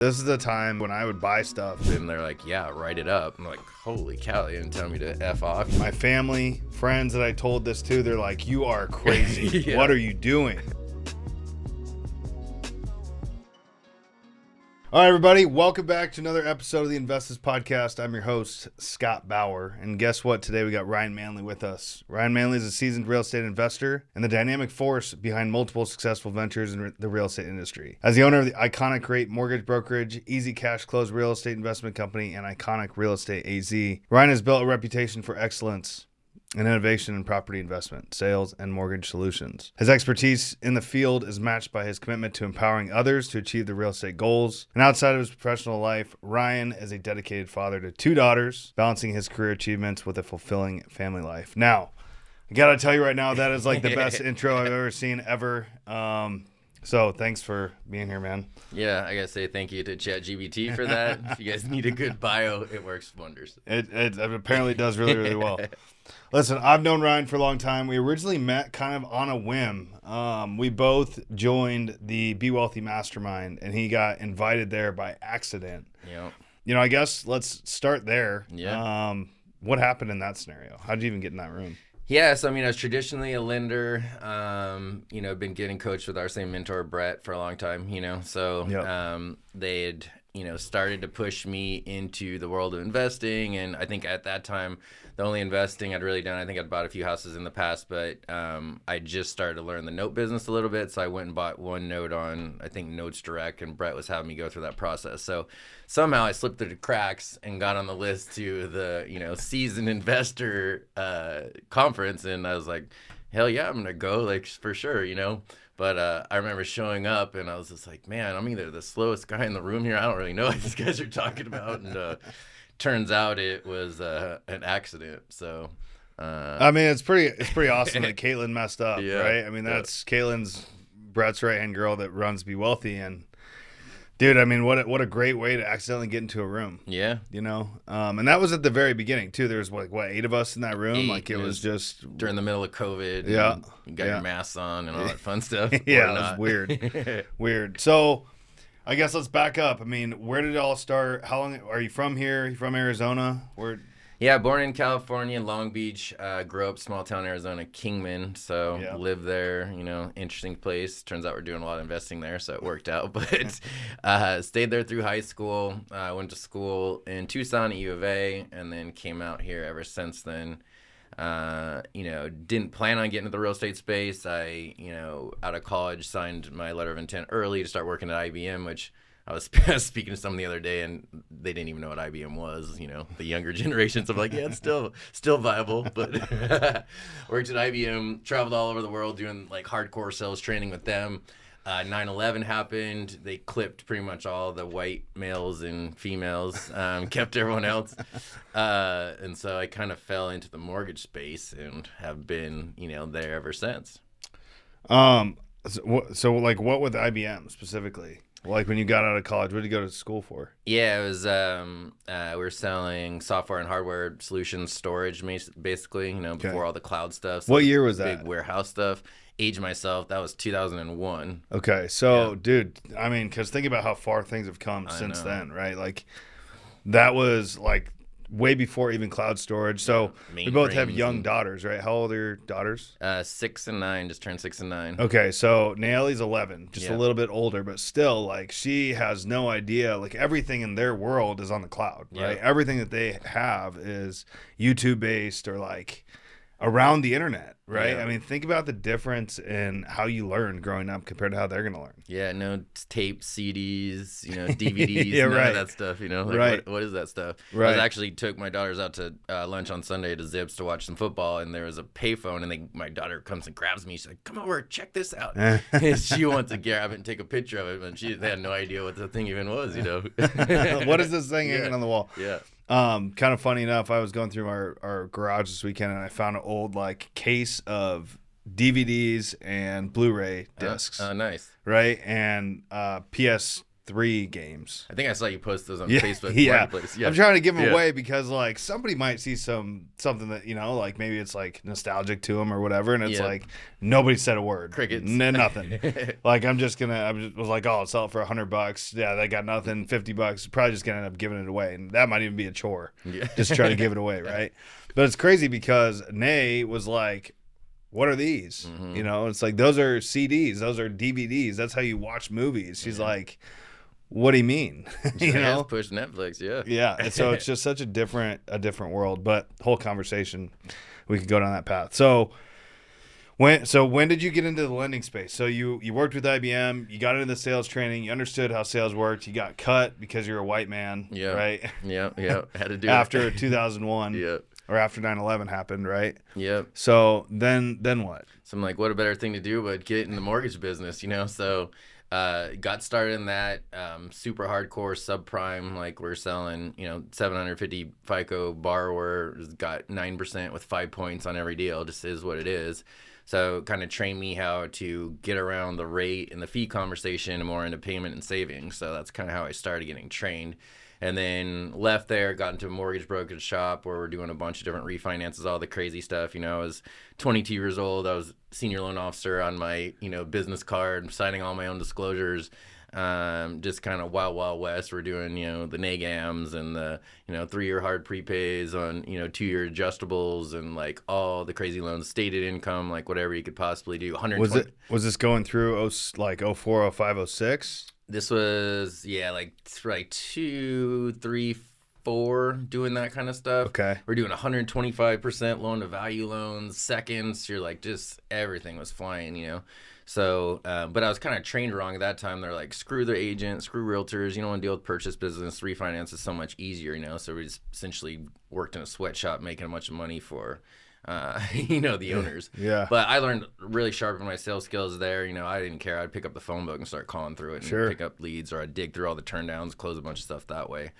This is the time when I would buy stuff. And they're like, yeah, write it up. I'm like, holy cow, they didn't tell me to F off. My family, friends that I told this to, they're like, you are crazy. Yeah. What are you doing? All right, everybody, welcome back to another episode of the Inves This Podcast. I'm your host, Scott Bauer, and guess what? Today we got Ryan Mandley with us. Ryan Mandley is a seasoned real estate investor and the dynamic force behind multiple successful ventures in the real estate industry. As the owner of the iconic rate mortgage brokerage, Easy Cash Close Real Estate Investment Company, and Iconic Real Estate AZ, Ryan has built a reputation for excellence and innovation in property investment, sales, and mortgage solutions. His expertise in the field is matched by his commitment to empowering others to achieve their real estate goals. And outside of his professional life, Ryan is a dedicated father to 2 daughters, balancing his career achievements with a fulfilling family life. Now, I gotta tell you right now, that is like the best intro I've ever seen ever. So thanks for being here, man. Yeah, I gotta say thank you to ChatGPT for that. If you guys need a good bio, it works wonders. It apparently does really, really well. Listen, I've known Ryan for a long time. We originally met kind of on a whim. We both joined the Be Wealthy Mastermind, and he got invited there by accident. Yeah. You know, I guess let's start there. Yeah. What happened in that scenario? How did you even get in that room? Yeah, so I mean, I was traditionally a lender. Been getting coached with our same mentor, Brett, for a long time. So Yep. they had started to push me into the world of investing, and I think at that time, the only investing I'd really done, I think I'd bought a few houses in the past, but I just started to learn the note business a little bit, so I went and bought one note on, I think, Notes Direct, and Brett was having me go through that process. So somehow I slipped through the cracks and got on the list to the seasoned investor conference, and I was like, hell yeah, I'm gonna go, like, for sure, But I remember showing up, and I was just like, man, I'm either the slowest guy in the room here. I don't really know what these guys are talking about. And turns out it was an accident. So, I mean, it's pretty awesome that Caitlin messed up, Yeah, right? I mean, that's Caitlin's Brett's right-hand girl that runs Be Wealthy, and dude, I mean, what a great way to accidentally get into a room. Yeah. And that was at the very beginning too. There's like 8 of us in that room. 8, like it was just during the middle of COVID. Yeah. You got your masks on and all that fun stuff. Yeah, it was weird. Weird. So I guess let's back up. I mean, where did it all start? How long are you from here? Are you from Arizona? Yeah, born in California, Long Beach. Grew up small town Arizona, Kingman. So lived there. Interesting place. Turns out we're doing a lot of investing there, so it worked out. But stayed there through high school. Went to school in Tucson at U of A, and then came out here ever since then. Didn't plan on getting into the real estate space. I, out of college, signed my letter of intent early to start working at IBM, which I was speaking to someone the other day, and they didn't even know what IBM was. The younger generations. I'm like, yeah, it's still viable. But worked at IBM, traveled all over the world doing like hardcore sales training with them. 9/11 happened. They clipped pretty much all the white males and females, kept everyone else. And so I kind of fell into the mortgage space and have been, there ever since. So like, what with IBM specifically? Like when you got out of college, what did you go to school for? Yeah, it was we were selling software and hardware solutions, storage, basically. Before all the cloud stuff. So what year was that? Big warehouse stuff. Age myself, that was 2001. Okay, so dude, I mean, because think about how far things have come since then, right? Like that was like way before even cloud storage. So we both have young daughters, right? How old are your daughters? 6 and 9, just turned 6 and 9. Okay, so Naomi's 11, just a little bit older, but still, like, she has no idea. Like, everything in their world is on the cloud, right? Everything that they have is YouTube-based or, like, around the internet, right? Yeah. I mean, think about the difference in how you learned growing up compared to how they're going to learn. Yeah, no tape, CDs, DVDs, Yeah, none right. of that stuff, Like, Right. what is that stuff? Right. I actually took my daughters out to lunch on Sunday to Zips to watch some football, and there was a payphone, and my daughter comes and grabs me. She's like, come over, check this out. And she wants to grab it and take a picture of it, but they had no idea what the thing even was, What is this thing hanging on the wall? Yeah. Kind of funny enough, I was going through our garage this weekend, and I found an old like case of DVDs and Blu-ray discs. Nice. Right, and PS3 3 games. I think I saw you post those on Yeah, Facebook yeah. Marketplace. Yeah. I'm trying to give them away because like somebody might see something that, you know, like maybe it's like nostalgic to them or whatever, and it's like nobody said a word, crickets, nothing. Like I was like, oh, I'll sell it for $100. Yeah, they got nothing. $50. Probably just gonna end up giving it away, and that might even be a chore. Yeah. Just try to give it away, right? But it's crazy because Nay was like, what are these? Mm-hmm. You know, it's like those are CDs, those are DVDs. That's how you watch movies. She's like, what do you mean? You know, push Netflix, yeah. Yeah, and so it's just such a different world. But whole conversation, we could go down that path. So when did you get into the lending space? So you worked with IBM, you got into the sales training, you understood how sales worked, you got cut because you're a white man, right? Yeah, had to do after it. 2001. Yeah. Or after 9/11 happened, right? Yep. So then what? So I'm like, what a better thing to do but get in the mortgage business, you know? So got started in that super hardcore subprime, like we're selling, you know, 750 FICO borrower, got 9% with 5 points on every deal, just is what it is. So kind of trained me how to get around the rate and the fee conversation and more into payment and savings. So that's kind of how I started getting trained. And then left there, got into a mortgage brokerage shop where we're doing a bunch of different refinances, all the crazy stuff. You know, I was 22 years old. I was senior loan officer on my, you know, business card, signing all my own disclosures. Just kind of wild west. We're doing, you know, the NAGAMs and the, you know, 3-year hard prepays on, you know, 2-year adjustables and like all the crazy loans, stated income, like whatever you could possibly do. 120. Was this going through like 04, 05, 06? This was, like 2, 3, 4 doing that kind of stuff. Okay. We're doing 125% loan to value loans, seconds. You're like, just everything was flying, you know. So, but I was kind of trained wrong at that time. They're like, screw the agent, screw realtors. You don't want to deal with purchase business. Refinance is so much easier, you know. So we just essentially worked in a sweatshop making a bunch of money for you know, the owners. Yeah. But I learned really sharpen my sales skills there. You know, I didn't care. I'd pick up the phone book and start calling through it and pick up leads, or I'd dig through all the turndowns, close a bunch of stuff that way.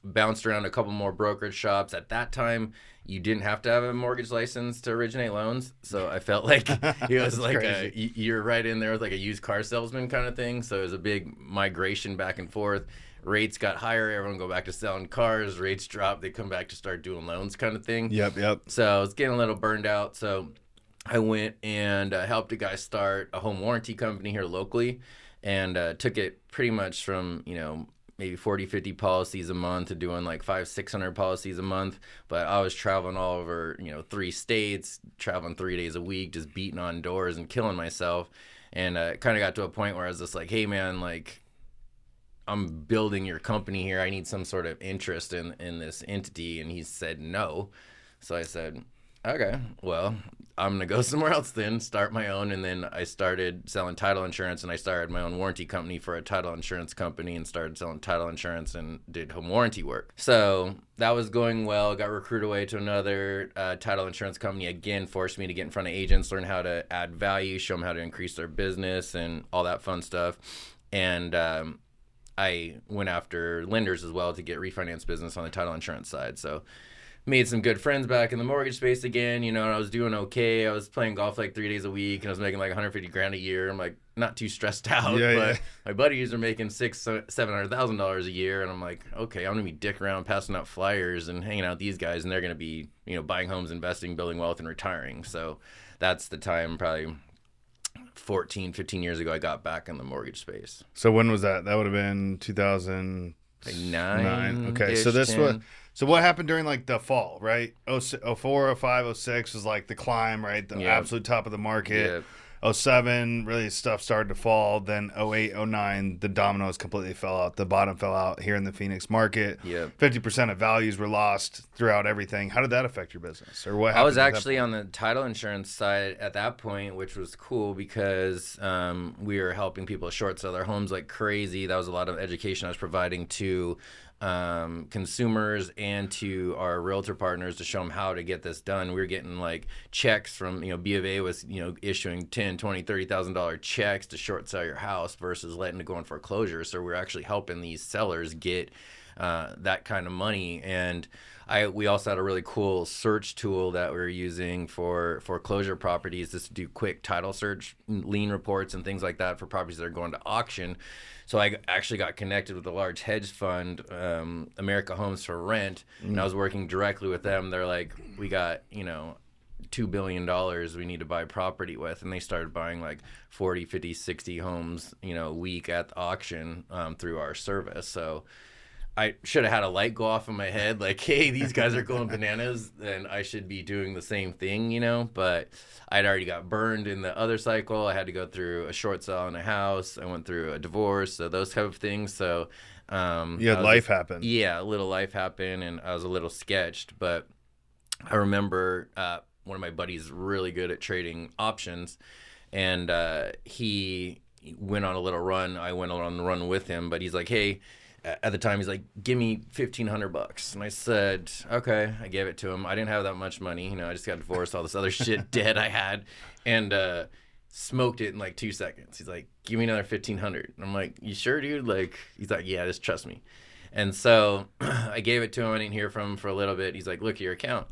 Bounced around a couple more brokerage shops. At that time, you didn't have to have a mortgage license to originate loans. So I felt like it was like you're right in there with like a used car salesman kind of thing. So it was a big migration back and forth. Rates got higher, everyone go back to selling cars. Rates drop, they come back to start doing loans kind of thing. Yep. So I was getting a little burned out. So I went and helped a guy start a home warranty company here locally, and took it pretty much from, you know, maybe 40, 50 policies a month to doing like 500, 600 policies a month. But I was traveling all over, you know, 3 states, traveling 3 days a week, just beating on doors and killing myself. And it kind of got to a point where I was just like, hey man, like, I'm building your company here. I need some sort of interest in this entity. And he said no. So I said, okay, well, I'm going to go somewhere else then, start my own. And then I started selling title insurance, and I started my own warranty company for a title insurance company and started selling title insurance and did home warranty work. So that was going well. Got recruited away to another title insurance company. Again, forced me to get in front of agents, learn how to add value, show them how to increase their business and all that fun stuff. And I went after lenders as well to get refinance business on the title insurance side. So made some good friends back in the mortgage space again. You know, I was doing okay. I was playing golf like 3 days a week, and I was making like 150 grand a year. I'm like, not too stressed out, but my buddies are making $700,000 a year, and I'm like, okay, I'm gonna be dicking around, passing out flyers, and hanging out with these guys, and they're gonna be, you know, buying homes, investing, building wealth, and retiring. So that's the time, probably 14, 15 years ago, I got back in the mortgage space. So when was that? That would have been 2009. Okay, so this 10. was. So what happened during like the fall, right? 04, 05, 06 was like the climb, right? The absolute top of the market. 07, really stuff started to fall. Then 08, 09, the dominoes completely fell out. The bottom fell out here in the Phoenix market. 50% of values were lost throughout everything. How did that affect your business? Or what happened? I was actually on the title insurance side at that point, which was cool because we were helping people short sell their homes like crazy. That was a lot of education I was providing to consumers and to our realtor partners to show them how to get this done. We were getting like checks from, you know, B of A was, you know, issuing $10,000, $20,000, $30,000 checks to short sell your house versus letting it go in foreclosure. So we're actually helping these sellers get that kind of money. And we also had a really cool search tool that we were using for foreclosure properties, just to do quick title search, lien reports, and things like that for properties that are going to auction. So I actually got connected with a large hedge fund, America Homes for Rent, and I was working directly with them. They're like, we got, $2 billion we need to buy property with. And they started buying like 40, 50, 60 homes, a week at the auction through our service. So I should have had a light go off in my head, like, hey, these guys are going bananas, and I should be doing the same thing, but I'd already got burned in the other cycle. I had to go through a short sale in a house. I went through a divorce, so those type of things. So you had life happen. Yeah, a little life happened, and I was a little sketched. But I remember one of my buddies really good at trading options, and he went on a little run. I went on the run with him, but he's like, hey, at the time, he's like, give me $1,500. And I said, okay. I gave it to him. I didn't have that much money. I just got divorced, all this other shit debt I had, and smoked it in like 2 seconds. He's like, give me another $1,500. And I'm like, you sure, dude? Like, he's like, yeah, just trust me. And so I gave it to him. I didn't hear from him for a little bit. He's like, look at your account.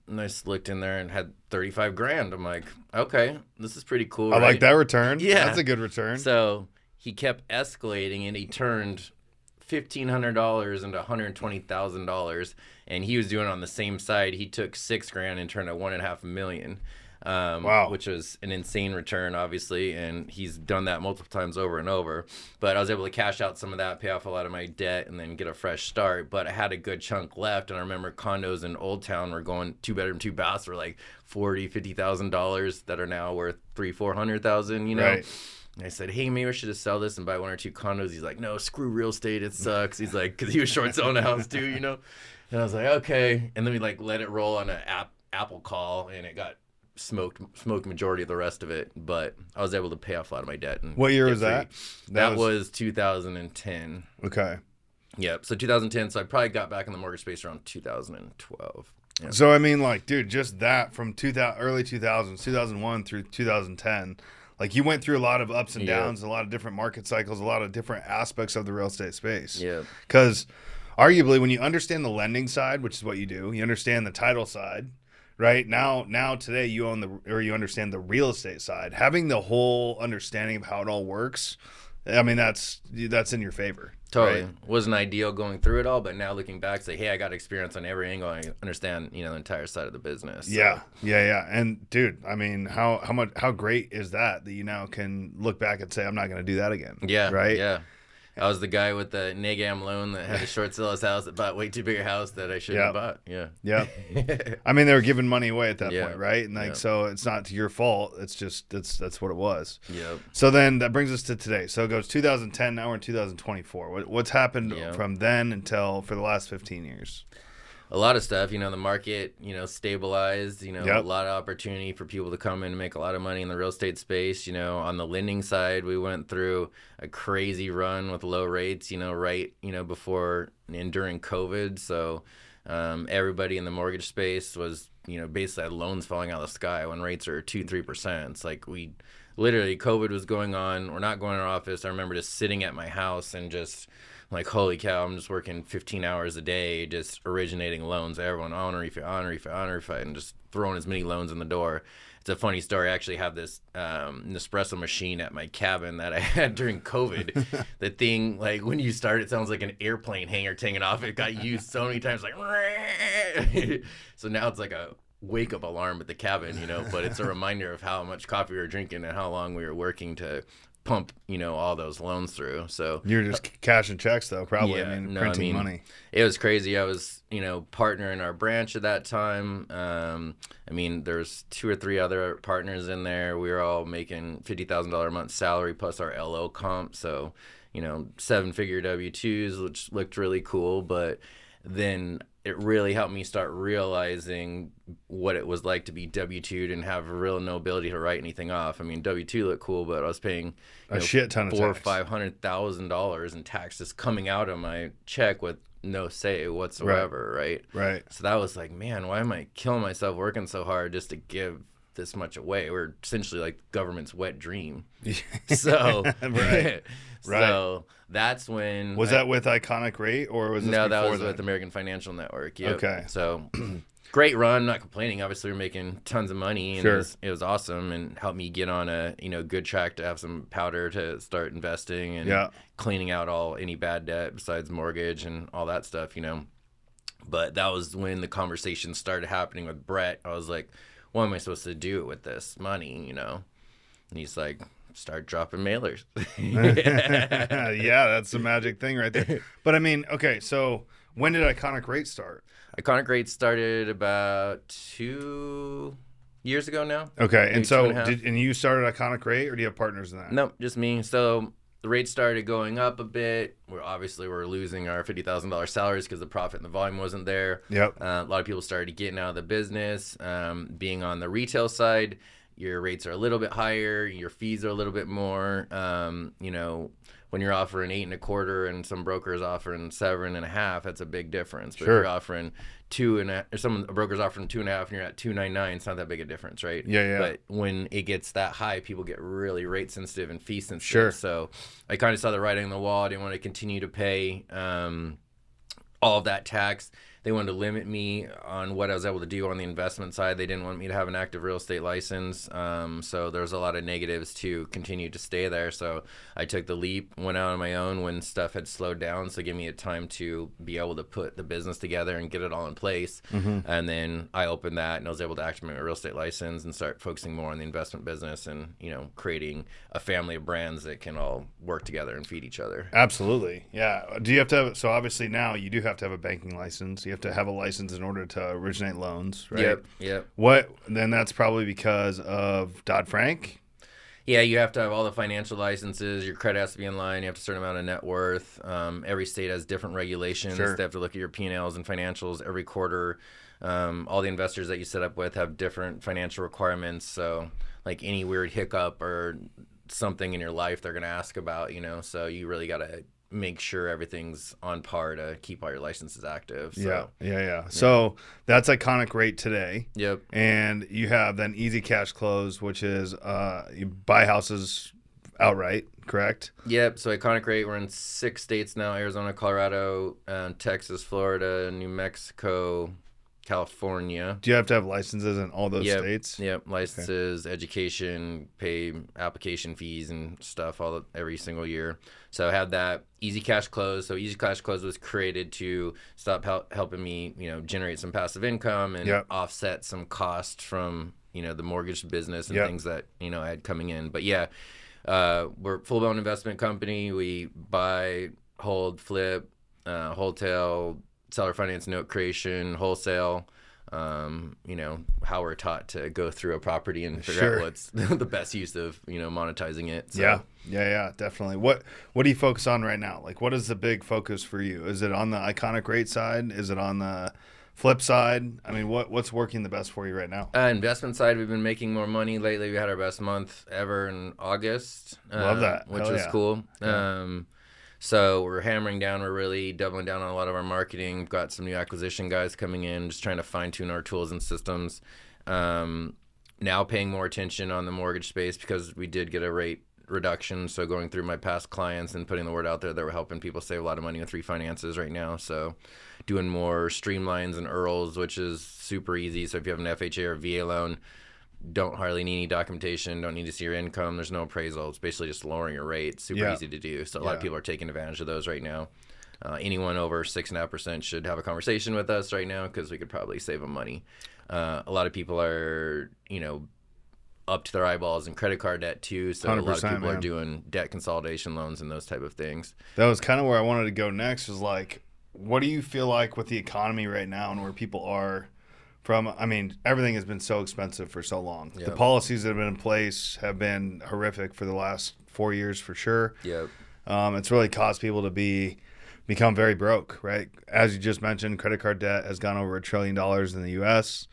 And I just looked in there and had 35 grand. I'm like, okay, this is pretty cool. I like that return. Yeah. That's a good return. So he kept escalating, and he turned $1,500 into $120,000, and he was doing it on the same side. He took $6,000 and turned it $1.5 million. Wow. Which was an insane return, obviously, and he's done that multiple times over and over. But I was able to cash out some of that, pay off a lot of my debt, and then get a fresh start. But I had a good chunk left, and I remember condos in Old Town were going 2-bedroom, 2 baths for like $40,000-$50,000 that are now worth $300,000-$400,000. Right. And I said, hey, maybe I should just sell this and buy 1 or 2 condos. He's like, no, screw real estate. It sucks. He's like, because he was short selling a house too, And I was like, okay. And then we like let it roll on an Apple call, and it got smoked majority of the rest of it. But I was able to pay off a lot of my debt. And what year was that? That was 2010. Okay. Yep. So 2010. So I probably got back in the mortgage space around 2012. Yeah. So, I mean, like, dude, just that from early 2000s, 2001 through 2010, like you went through a lot of ups and downs, a lot of different market cycles, a lot of different aspects of the real estate space. Yeah. Because arguably when you understand the lending side, which is what you do, you understand the title side, right? Now today you you understand the real estate side. Having the whole understanding of how it all works, I mean, that's in your favor. Totally. Right? Wasn't ideal going through it all, but now looking back, say, hey, I got experience on every angle. I understand, the entire side of the business. So. Yeah. And dude, I mean, how great is that you now can look back and say, I'm not going to do that again. Yeah. Right. Yeah. I was the guy with the NAGAM loan that had to short sell his house that bought way too big a house that I shouldn't have bought. Yeah. Yeah. I mean, they were giving money away at that point, right? And like, so it's not your fault. It's just, that's what it was. Yep. So then that brings us to today. So it goes 2010, now we're in 2024. What's happened from then until for the last 15 years? A lot of stuff, the market, stabilized, a lot of opportunity for people to come in and make a lot of money in the real estate space. On the lending side, we went through a crazy run with low rates, right, before and during COVID. So everybody in the mortgage space was, basically had loans falling out of the sky when rates are 2-3%. It's like literally COVID was going on. We're not going to our office. I remember just sitting at my house and just like, holy cow, I'm just working 15 hours a day, just originating loans. Everyone on refi, and just throwing as many loans in the door. It's a funny story. I actually have this Nespresso machine at my cabin that I had during COVID. The thing, like when you start, it sounds like an airplane hangar taking off. It got used so many times, like, so now it's like a wake up alarm at the cabin, but it's a reminder of how much coffee we were drinking and how long we were working to pump, all those loans through. So you're just cashing checks though, probably. Yeah, printing money. It was crazy. I was, partner in our branch at that time. There's 2 or 3 other partners in there. We were all making $50,000 a month salary plus our LO comp. So, 7-figure W-2s, which looked really cool. But then it really helped me start realizing what it was like to be W-2'd and have real no ability to write anything off. I mean, W-2 looked cool, but I was paying a shit ton of $400,000 or $500,000 in taxes coming out of my check with no say whatsoever, right? Right. So that was like, man, why am I killing myself working so hard just to give this much away. We're essentially like government's wet dream. So, Right. So that's when Was that with Iconic Rate, or was this no, before that was then? with American Financial Network. Yep. Okay. So great run, not complaining. Obviously, we're making tons of money, and Sure. it was awesome, and helped me get on a good track to have some powder to start investing and Yeah. cleaning out any bad debt besides mortgage and all that stuff. But that was when the conversation started happening with Brett. I was like, what am I supposed to do with this money? And he's like, start dropping mailers. Yeah, that's the magic thing right there. But I mean, okay, so when did Iconic Rate start? Iconic Rate started about 2 years ago now. Okay, Maybe and so 2.5. and you started Iconic Rate, or do you have partners in that? Nope, just me. So the rate started going up a bit. We're losing our $50,000 salaries because the profit and the volume wasn't there. Yep. A lot of people started getting out of the business. Being on the retail side, your rates are a little bit higher. Your fees are a little bit more. When you're offering 8.25% and some brokers offering 7.5%, that's a big difference. But Sure. if you're offering 2.5%, or some brokers offering 2.5%, and you're at 2.99%, it's not that big a difference, right? Yeah. But when it gets that high, people get really rate sensitive and fee sensitive. Sure. So I kind of saw the writing on the wall. I didn't want to continue to pay all of that tax. They wanted to limit me on what I was able to do on the investment side. They didn't want me to have an active real estate license. So there was a lot of negatives to continue to stay there. So I took the leap, went out on my own when stuff had slowed down. So it gave me a time to be able to put the business together and get it all in place. Mm-hmm. And then I opened that and I was able to activate my real estate license and start focusing more on the investment business and, creating a family of brands that can all work together and feed each other. Absolutely. Yeah. Do you have to have, so obviously now you do have to have a banking license. You have to have a license in order to originate loans, right? Yep. Then that's probably because of Dodd-Frank? Yeah, you have to have all the financial licenses. Your credit has to be in line. You have a certain amount of net worth. Every state has different regulations. Sure. They have to look at your P&Ls and financials every quarter. All the investors that you set up with have different financial requirements. So, like any weird hiccup or something in your life, they're going to ask about. So you really got to make sure everything's on par to keep all your licenses active. So, Yeah. So that's Iconic Rate today. Yep. And you have then Easy Cash Close, which is you buy houses outright, correct? Yep. So Iconic Rate, we're in 6 states now: Arizona, Colorado, Texas, Florida, New Mexico, California. Do you have to have licenses in all those states? Yep. Licenses, education, pay application fees and stuff every single year. So I had that Easy Cash Close. So Easy Cash Close was created to stop helping me, generate some passive income and offset some cost from, the mortgage business and things that, I had coming in. But yeah, we're a full-blown investment company. We buy, hold, flip, wholesale, seller finance, note creation, wholesale. How we're taught to go through a property and figure out what's the best use of, monetizing it. So. Yeah, definitely. What do you focus on right now? Like, what is the big focus for you? Is it on the Iconic Rate side? Is it on the flip side? I mean, what's working the best for you right now? Investment side, we've been making more money lately. We had our best month ever in August. Love that. Which Hell was yeah. cool. Yeah. So we're hammering down. We're really doubling down on a lot of our marketing. We've got some new acquisition guys coming in, just trying to fine-tune our tools and systems. Now paying more attention on the mortgage space because we did get a rate reduction. So going through my past clients and putting the word out there that we're helping people save a lot of money with refinances right now. So doing more streamlines and IRRRLs, which is super easy. So if you have an FHA or VA loan, don't hardly need any documentation, don't need to see your income, there's no appraisal. It's basically just lowering your rate. Super easy to do. So a lot of people are taking advantage of those right now. Anyone over 6.5% should have a conversation with us right now because we could probably save them money. A lot of people are, up to their eyeballs in credit card debt too. So a lot of people are doing debt consolidation loans and those type of things. That was kind of where I wanted to go next, was like, what do you feel like with the economy right now and where people are from? I mean, everything has been so expensive for so long. Yep. The policies that have been in place have been horrific for the last 4 years for sure. Yep. It's really caused people to become very broke, right? As you just mentioned, credit card debt has gone over $1 trillion in the U.S.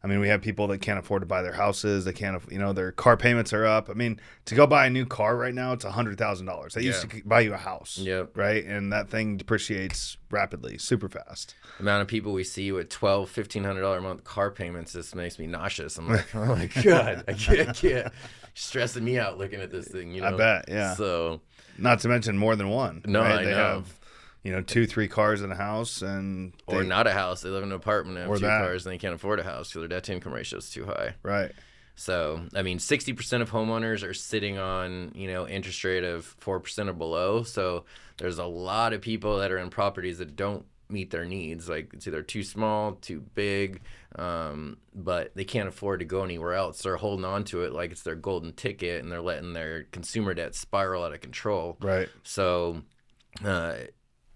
I mean, we have people that can't afford to buy their houses. They can't, their car payments are up. I mean, to go buy a new car right now, it's $100,000. That used to buy you a house. Yep. Right. And that thing depreciates rapidly, super fast. The amount of people we see with $1,500 a month car payments just makes me nauseous. I'm like, oh my God, I can't. You're stressing me out looking at this thing, I bet. Yeah. So, not to mention more than one. No, right? I They know. have, 2-3 cars in a house, or not a house. They live in an apartment and have 2 that. cars, and they can't afford a house because their debt-to-income ratio is too high. Right. So, I mean, 60% of homeowners are sitting on, interest rate of 4% or below. So there's a lot of people that are in properties that don't meet their needs. Like, it's either too small, too big, but they can't afford to go anywhere else. They're holding on to it like it's their golden ticket, and they're letting their consumer debt spiral out of control. Right. So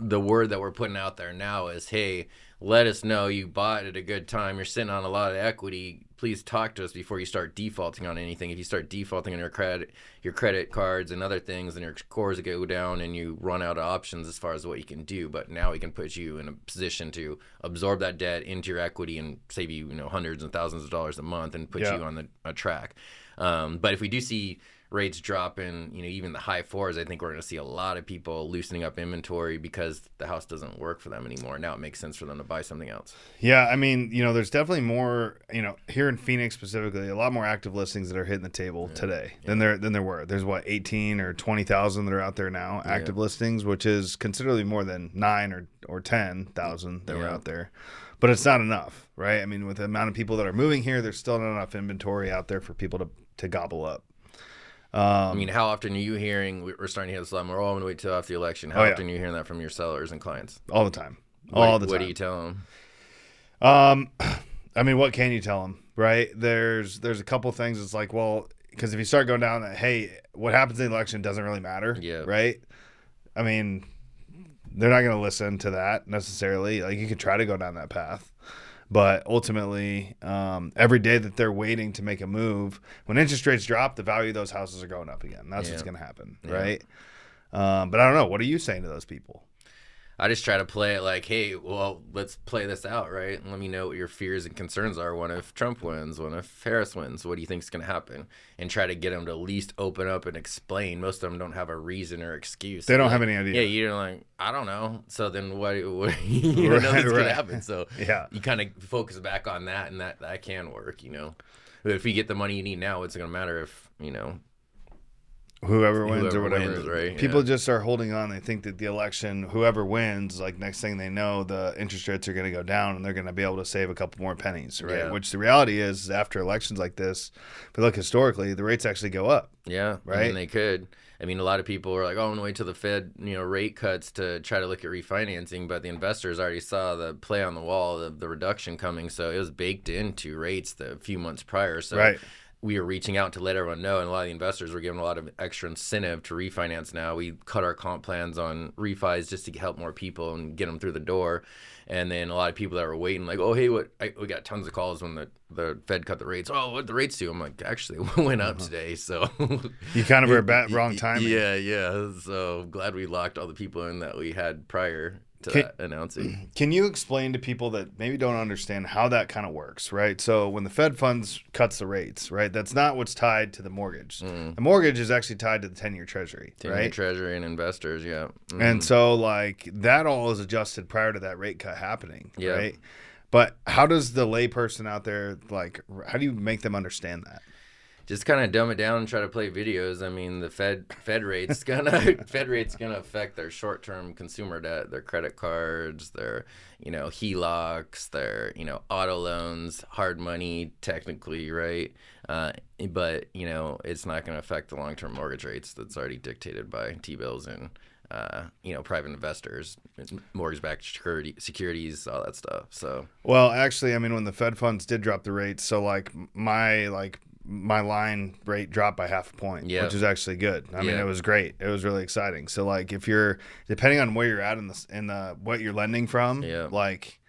the word that we're putting out there now is, hey, let us know you bought at a good time. You're sitting on a lot of equity. Please talk to us before you start defaulting on anything. If you start defaulting on your credit cards and other things, and your scores go down and you run out of options as far as what you can do. But now we can put you in a position to absorb that debt into your equity and save you, hundreds and thousands of dollars a month and put you on a track. But if we do see rates drop in, even the high 4s, I think we're going to see a lot of people loosening up inventory because the house doesn't work for them anymore. Now it makes sense for them to buy something else. Yeah, I mean, there's definitely more, here in Phoenix specifically, a lot more active listings that are hitting the table today than there were. There's 18 or 20,000 that are out there now, active listings, which is considerably more than 9 or 10,000 that were out there. But it's not enough, right? I mean, with the amount of people that are moving here, there's still not enough inventory out there for people to gobble up. I mean, how often are you hearing, we're starting to hear this a lot more, I'm going to wait till after the election. How often are you hearing that from your sellers and clients? All the time. What do you tell them? I mean, what can you tell them, right? There's a couple things. It's like, well, because if you start going down that, hey, what happens in the election doesn't really matter, right? I mean, they're not going to listen to that necessarily. Like, you could try to go down that path. But ultimately, every day that they're waiting to make a move, when interest rates drop, the value of those houses are going up again. That's what's going to happen, right? But I don't know. What are you saying to those people? I just try to play it like, hey, well, let's play this out, right? And let me know what your fears and concerns are. What if Trump wins? What if Harris wins? What do you think is going to happen? And try to get them to at least open up and explain. Most of them don't have a reason or excuse. They don't have any idea. Yeah, you're like, I don't know. So then what you don't know that's going to happen. So you kind of focus back on that, and that can work, But if you get the money you need now, what's it going to matter if, whoever wins or whatever. Wins, right? People just are holding on. They think that the election, whoever wins, like next thing they know, the interest rates are going to go down and they're going to be able to save a couple more pennies, right? Yeah. Which the reality is after elections like this, if we look historically, the rates actually go up. Yeah, right. And they could. I mean, a lot of people are like, oh, I'm going to wait till the Fed, rate cuts to try to look at refinancing. But the investors already saw the play on the wall of the reduction coming. So it was baked into rates the few months prior. So we were reaching out to let everyone know, and a lot of the investors were given a lot of extra incentive to refinance now. We cut our comp plans on refis just to help more people and get them through the door. And then a lot of people that were waiting, like, oh, hey, we got tons of calls when the Fed cut the rates. Oh, what'd the rates do? I'm like, actually, it went up today. So you kind of were at wrong timing. Yeah. So glad we locked all the people in that we had prior to that announcing. Can you explain to people that maybe don't understand how that kind of works, right? So when the Fed funds cuts the rates, right, that's not what's tied to the mortgage. The mortgage is actually tied to the 10-year treasury, 10-year treasury and investors, And so, like, that all is adjusted prior to that rate cut happening, right? But how does the layperson out there, like, how do you make them understand that? Just kind of dumb it down and try to play videos. I mean, the Fed rate's gonna affect their short-term consumer debt, their credit cards, their HELOCs, their auto loans, hard money technically, right? But it's not going to affect the long-term mortgage rates that's already dictated by T-bills and private investors, mortgage-backed securities, all that stuff. So well, actually, I mean, when the Fed funds did drop the rates, so my line rate dropped by half a point, which is actually good. I mean, it was great. It was really exciting. So, like, if you're depending on where you're at in the what you're lending from, like,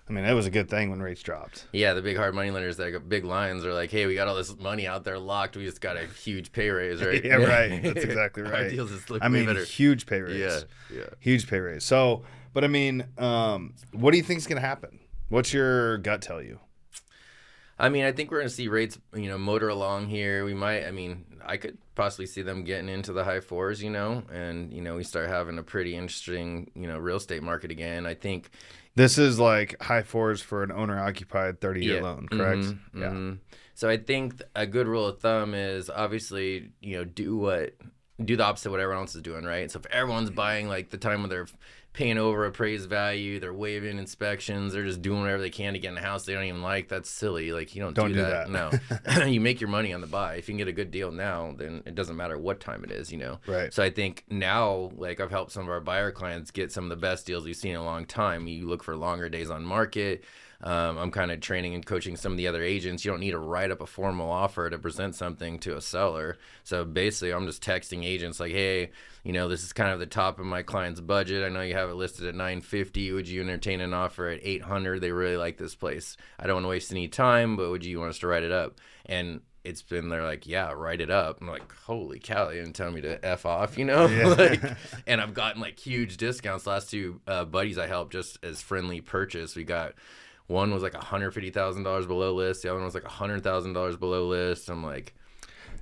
I mean, it was a good thing when rates dropped. Yeah, the big hard money lenders that got big lines are like, hey, we got all this money out there locked. We just got a huge pay raise, right? Yeah, right. That's exactly right. Our deals just look better. Huge pay raise. Yeah. Huge pay raise. So, but I mean, what do you think is going to happen? What's your gut tell you? I mean, I think we're going to see rates, motor along here. I could possibly see them getting into the high fours, and, we start having a pretty interesting, real estate market again. I think this is like high fours for an owner-occupied 30-year loan, correct? Mm-hmm, yeah. So I think a good rule of thumb is obviously, do the opposite of what everyone else is doing, right? So if everyone's buying like the time when they're paying over appraised value, they're waiving inspections, they're just doing whatever they can to get in a house they don't even like, that's silly. Like, you don't do that. No. You make your money on the buy. If you can get a good deal now, then it doesn't matter what time it is, Right. So I think now, like, I've helped some of our buyer clients get some of the best deals we've seen in a long time. You look for longer days on market. I'm kind of training and coaching some of the other agents. You don't need to write up a formal offer to present something to a seller. So basically, I'm just texting agents like, hey, this is kind of the top of my client's budget. I know you have it listed at $950. Would you entertain an offer at $800? They really like this place. I don't want to waste any time, but would you want us to write it up? And it's been, they're like, yeah, write it up. I'm like, holy cow, they didn't tell me to F off, Yeah. And I've gotten like huge discounts. Last two buddies I helped just as friendly purchase. We got, one was like $150,000 below list. The other one was like $100,000 below list. I'm like,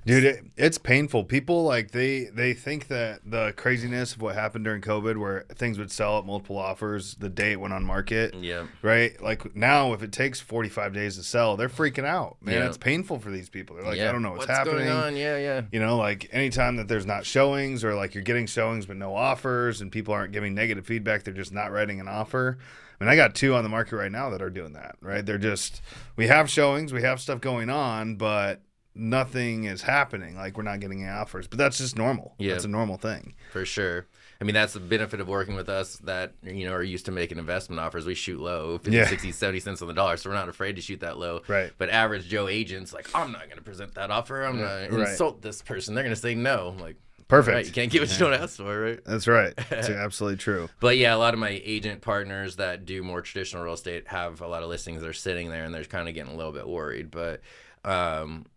dude, it's painful. People like they think that the craziness of what happened during COVID, where things would sell at multiple offers the day it went on market. Yeah. Right. Like now, if it takes 45 days to sell, they're freaking out, man. Yeah. It's painful for these people. They're like, yeah. I don't know what's going happening. on? Yeah. Like anytime that there's not showings, or like you're getting showings but no offers, and people aren't giving negative feedback, they're just not writing an offer. I mean, I got 2 on the market right now that are doing that, right? They're just, we have showings, we have stuff going on, but nothing is happening. Like, we're not getting any offers. But that's just normal. Yeah. That's a normal thing. For sure. I mean, that's the benefit of working with us that, are used to making investment offers. We shoot low, 50, 60, 70 cents on the dollar, so we're not afraid to shoot that low. Right. But average Joe agents, like, I'm not going to present that offer. I'm going to insult this person. They're going to say no. I'm like, perfect. Right, you can't get what you don't ask for, right? That's right. That's absolutely true. But yeah, a lot of my agent partners that do more traditional real estate have a lot of listings that are sitting there, and they're kind of getting a little bit worried. But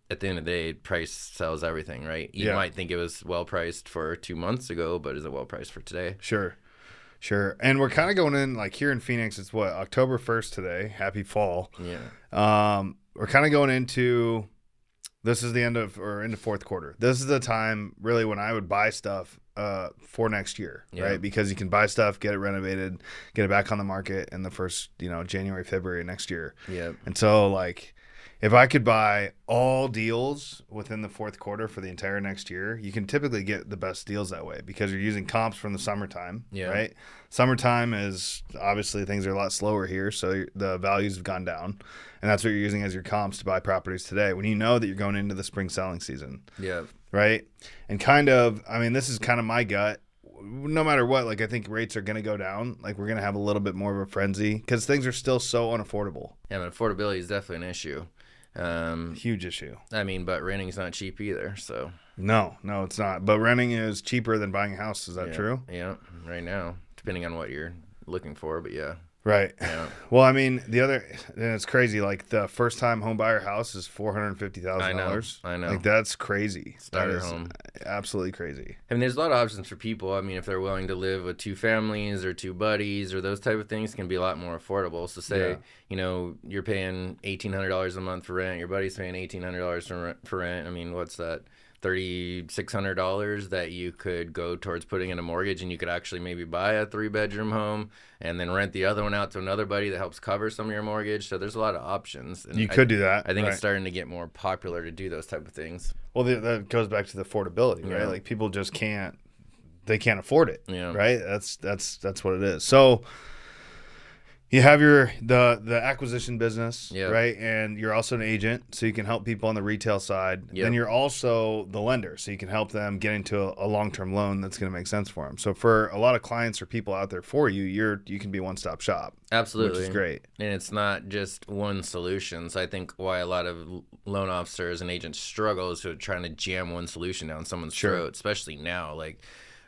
at the end of the day, price sells everything, right? You might think it was well priced for 2 months ago, but is it well priced for today? Sure. And we're kind of going in, like here in Phoenix, it's what, October 1st today. Happy fall. Yeah. We're kind of going into, this is the end of, or into fourth quarter. This is the time really when I would buy stuff for next year, right? Because you can buy stuff, get it renovated, get it back on the market in the first, January, February next year. Yeah. And so like, if I could buy all deals within the fourth quarter for the entire next year, you can typically get the best deals that way because you're using comps from the summertime, right? Summertime is obviously things are a lot slower here, so the values have gone down, and that's what you're using as your comps to buy properties today when you know that you're going into the spring selling season. Yeah. Right? And kind of, I mean, this is kind of my gut. No matter what, like I think rates are going to go down. Like we're going to have a little bit more of a frenzy because things are still so unaffordable. Yeah, but affordability is definitely an issue. Huge issue. I mean, but renting's not cheap either, so. No, it's not. But renting is cheaper than buying a house. Is that true? Yeah, right now, depending on what you're looking for, but yeah. Right. Yeah. Well, I mean, and it's crazy. Like the first time home buyer house is $450,000. I know. Like that's crazy. Starter home. Absolutely crazy. I mean, there's a lot of options for people. I mean, if they're willing to live with 2 families or 2 buddies or those type of things, can be a lot more affordable. So say, you're paying $1,800 a month for rent, your buddy's paying $1,800 for rent. I mean, what's that? $3,600 that you could go towards putting in a mortgage, and you could actually maybe buy a 3-bedroom home and then rent the other one out to another buddy that helps cover some of your mortgage. So there's a lot of options. And you could do that. I think it's starting to get more popular to do those type of things. Well, that goes back to the affordability, right? Like people just can't afford it, right? That's what it is. So you have the acquisition business, right? And you're also an agent, so you can help people on the retail side. Then you're also the lender, so you can help them get into a long-term loan that's going to make sense for them. So for a lot of clients or people out there for you, you can be one-stop shop. Absolutely. Which is great. And it's not just one solution. So I think why a lot of loan officers and agents struggle is trying to jam one solution down someone's throat, especially now. Like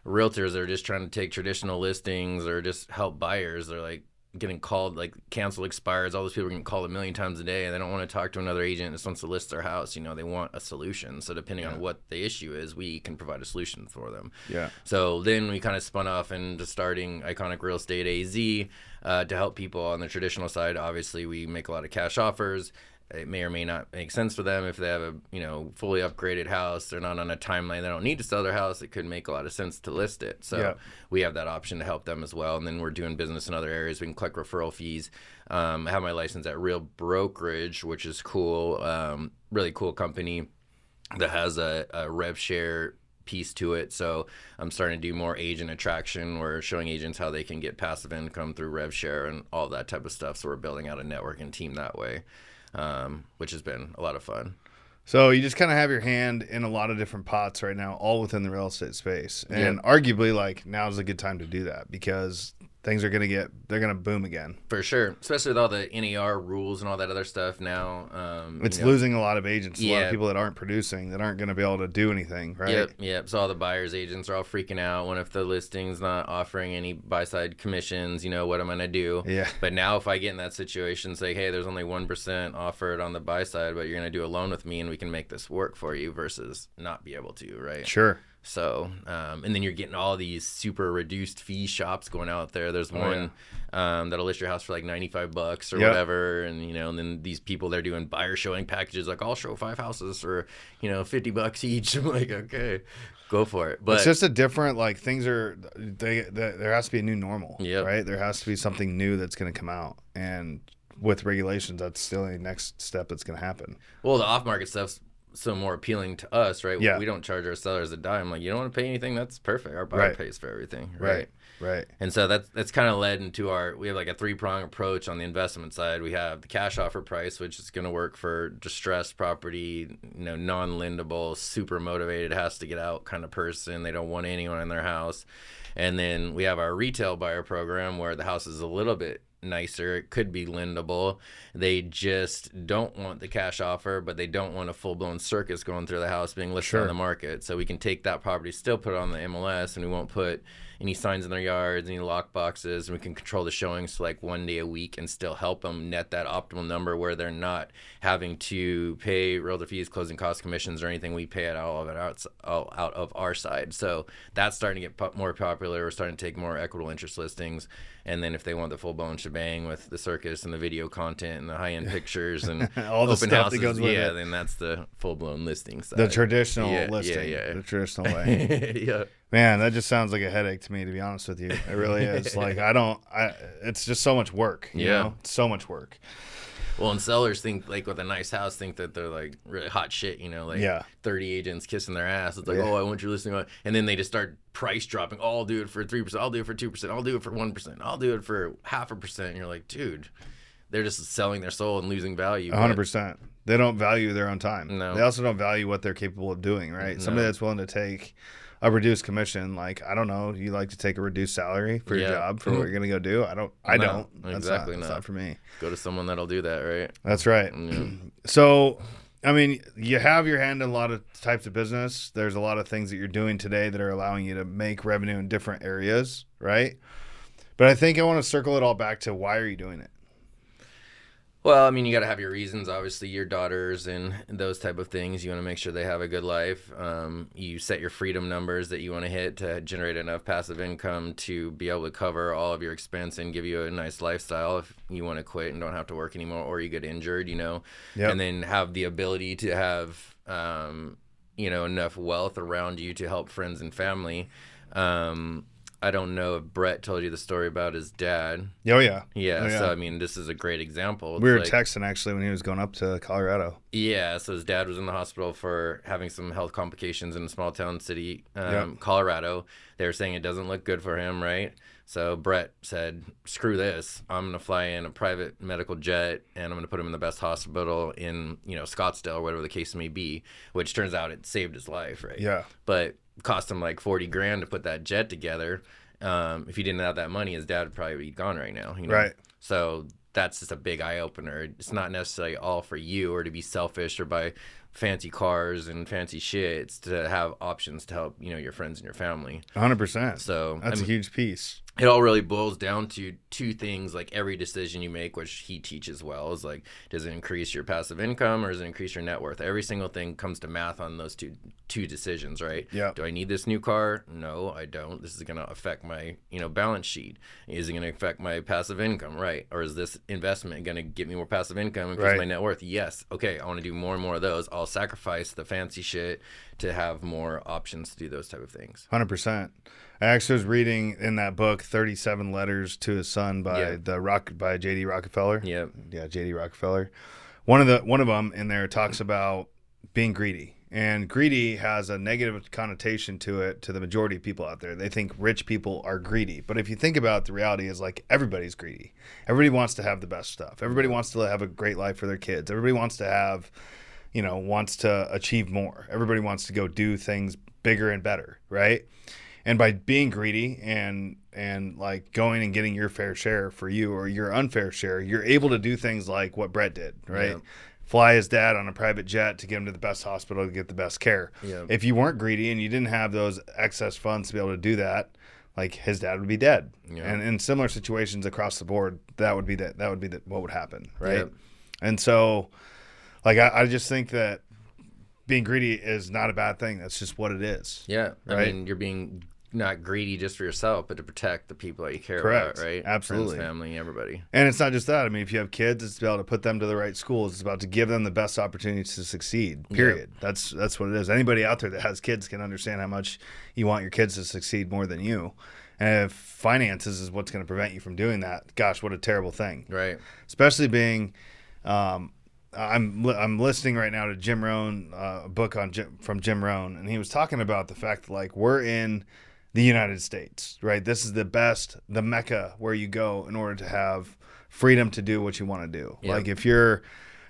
realtors are just trying to take traditional listings or just help buyers. They're like, getting called, like cancel expires, all those people are getting called a million times a day, and they don't want to talk to another agent that just wants to list their house. They want a solution. So depending on what the issue is, we can provide a solution for them. So then we kind of spun off into starting Iconic Real Estate AZ to help people on the traditional side. Obviously we make a lot of cash offers, it may or may not make sense for them if they have a fully upgraded house. They're not on a timeline. They don't need to sell their house. It could make a lot of sense to list it. So we have that option to help them as well. And then we're doing business in other areas. We can collect referral fees. I have my license at Real Brokerage, which is cool. Really cool company that has a rev share piece to it. So I'm starting to do more agent attraction. We're showing agents how they can get passive income through rev share and all that type of stuff. So we're building out a network and team that way, which has been a lot of fun. So you just kind of have your hand in a lot of different pots right now, all within the real estate space. And arguably, like, now's a good time to do that because things are they're going to boom again. For sure. Especially with all the NAR rules and all that other stuff now. It's losing a lot of agents, a lot of people that aren't producing, that aren't going to be able to do anything, right? Yep. So all the buyers agents are all freaking out. What if the listing's not offering any buy-side commissions? What am I going to do? Yeah. But now if I get in that situation, say, hey, there's only 1% offered on the buy side, but you're going to do a loan with me and we can make this work for you versus not be able to, right? Sure. So, and then you're getting all these super reduced fee shops going out there. There's one that'll list your house for like $95 or whatever. And, and then these people, they're doing buyer showing packages. Like, I'll show 5 houses for, $50 each. I'm like, okay, go for it. But it's just a different, like, things are, there has to be a new normal, right? There has to be something new that's going to come out. And with regulations, that's still the next step that's going to happen. Well, the off-market stuff's so more appealing to us, right? Yeah. We don't charge our sellers a dime. Like, you don't want to pay anything, that's perfect. Our buyer pays for everything, right? Right. And so that's kind of led into we have like a 3-prong approach on the investment side. We have the cash offer price, which is going to work for distressed property, non-lendable, super motivated, has to get out kind of person. They don't want anyone in their house. And then we have our retail buyer program where the house is a little bit nicer. It could be lendable. They just don't want the cash offer, but they don't want a full-blown circus going through the house being listed on the market. So we can take that property, still put it on the MLS, and we won't put any signs in their yards, any lock boxes, and we can control the showings to like 1 day a week and still help them net that optimal number where they're not having to pay realtor fees, closing costs, commissions, or anything. We pay it all out of our side. So that's starting to get more popular. We're starting to take more equitable interest listings. And then if they want the full-blown shebang with the circus and the video content and the high-end pictures and all the open stuff houses, that goes with it. then that's the full-blown listing side. The traditional listing, the traditional way. Man, that just sounds like a headache to me, to be honest with you. It really is. Like, it's just so much work. You know? It's so much work. Well, and sellers think, like, with a nice house, think that they're, like, really hot shit, 30 agents kissing their ass. It's like, oh, I want your listing on. And then they just start price dropping. Oh, I'll do it for 3%. I'll do it for 2%. I'll do it for 1%. I'll do it for 0.5%. And you're like, dude, they're just selling their soul and losing value. 100%. They don't value their own time. No. They also don't value what they're capable of doing, right? No. Somebody that's willing to take a reduced commission, like, I don't know, you like to take a reduced salary for your job for what you're going to go do? I don't. That's not for me. Go to someone that'll do that, right? That's right. Yeah. So, I mean, you have your hand in a lot of types of business. There's a lot of things that you're doing today that are allowing you to make revenue in different areas, right? But I think I want to circle it all back to why are you doing it? Well, I mean, you got to have your reasons. Obviously, your daughters and those type of things. You want to make sure they have a good life. You set your freedom numbers that you want to hit to generate enough passive income to be able to cover all of your expense and give you a nice lifestyle if you want to quit and don't have to work anymore or you get injured, and then have the ability to have, enough wealth around you to help friends and family. I don't know if Brett told you the story about his dad. Oh, yeah. So, I mean, this is a great example. We were texting, actually, when he was going up to Colorado. Yeah, so his dad was in the hospital for having some health complications in a small town city, Colorado. They were saying it doesn't look good for him, right? So Brett said, screw this. I'm going to fly in a private medical jet, and I'm going to put him in the best hospital in, Scottsdale or whatever the case may be, which turns out it saved his life, right? Yeah. But cost him like $40,000 to put that jet together. If he didn't have that money, his dad would probably be gone right now. Right. So that's just a big eye opener. It's not necessarily all for you or to be selfish or buy fancy cars and fancy shit. It's to have options to help, your friends and your family. 100%. So that's a huge piece. it all really boils down to two things. Like every decision you make, which he teaches well, is like, does it increase your passive income or does it increase your net worth? Every single thing comes to math on those two decisions, right? Yeah. Do I need this new car? No, I don't. This is going to affect my, balance sheet. Is it going to affect my passive income? Right. Or is this investment going to get me more passive income, increase my net worth? Yes. Okay. I want to do more and more of those. I'll sacrifice the fancy shit to have more options to do those type of things. 100%. I actually was reading in that book 37 Letters to His Son by by J.D. Rockefeller. Yeah. Yeah, J.D. Rockefeller. One of them in there talks about being greedy. And greedy has a negative connotation to it to the majority of people out there. They think rich people are greedy. But if you think about it, the reality is like everybody's greedy. Everybody wants to have the best stuff. Everybody wants to have a great life for their kids. Everybody wants to have, wants to achieve more. Everybody wants to go do things bigger and better, right? And by being greedy and like going and getting your fair share for you or your unfair share, you're able to do things like what Brett did, right? Yeah. Fly his dad on a private jet to get him to the best hospital to get the best care. Yeah. If you weren't greedy and you didn't have those excess funds to be able to do that, like his dad would be dead. Yeah. And in similar situations across the board, that would be what would happen, right? Yeah. And so, like I just think that being greedy is not a bad thing. That's just what it is. Yeah. Right? I mean, you're being not greedy just for yourself, but to protect the people that you care Correct. about, right? Absolutely. Friends, family, everybody. And it's not just that. I mean, if you have kids, it's to be able to put them to the right schools. It's about to give them the best opportunities to succeed, period. Yep. That's what it is. Anybody out there that has kids can understand how much you want your kids to succeed more than you. And if finances is what's going to prevent you from doing that, gosh, what a terrible thing. Right. Especially being I'm listening right now to Jim Rohn, a book from Jim Rohn, and he was talking about the fact that like we're in the United States, right? This is the Mecca where you go in order to have freedom to do what you want to do. Yep. Like if you're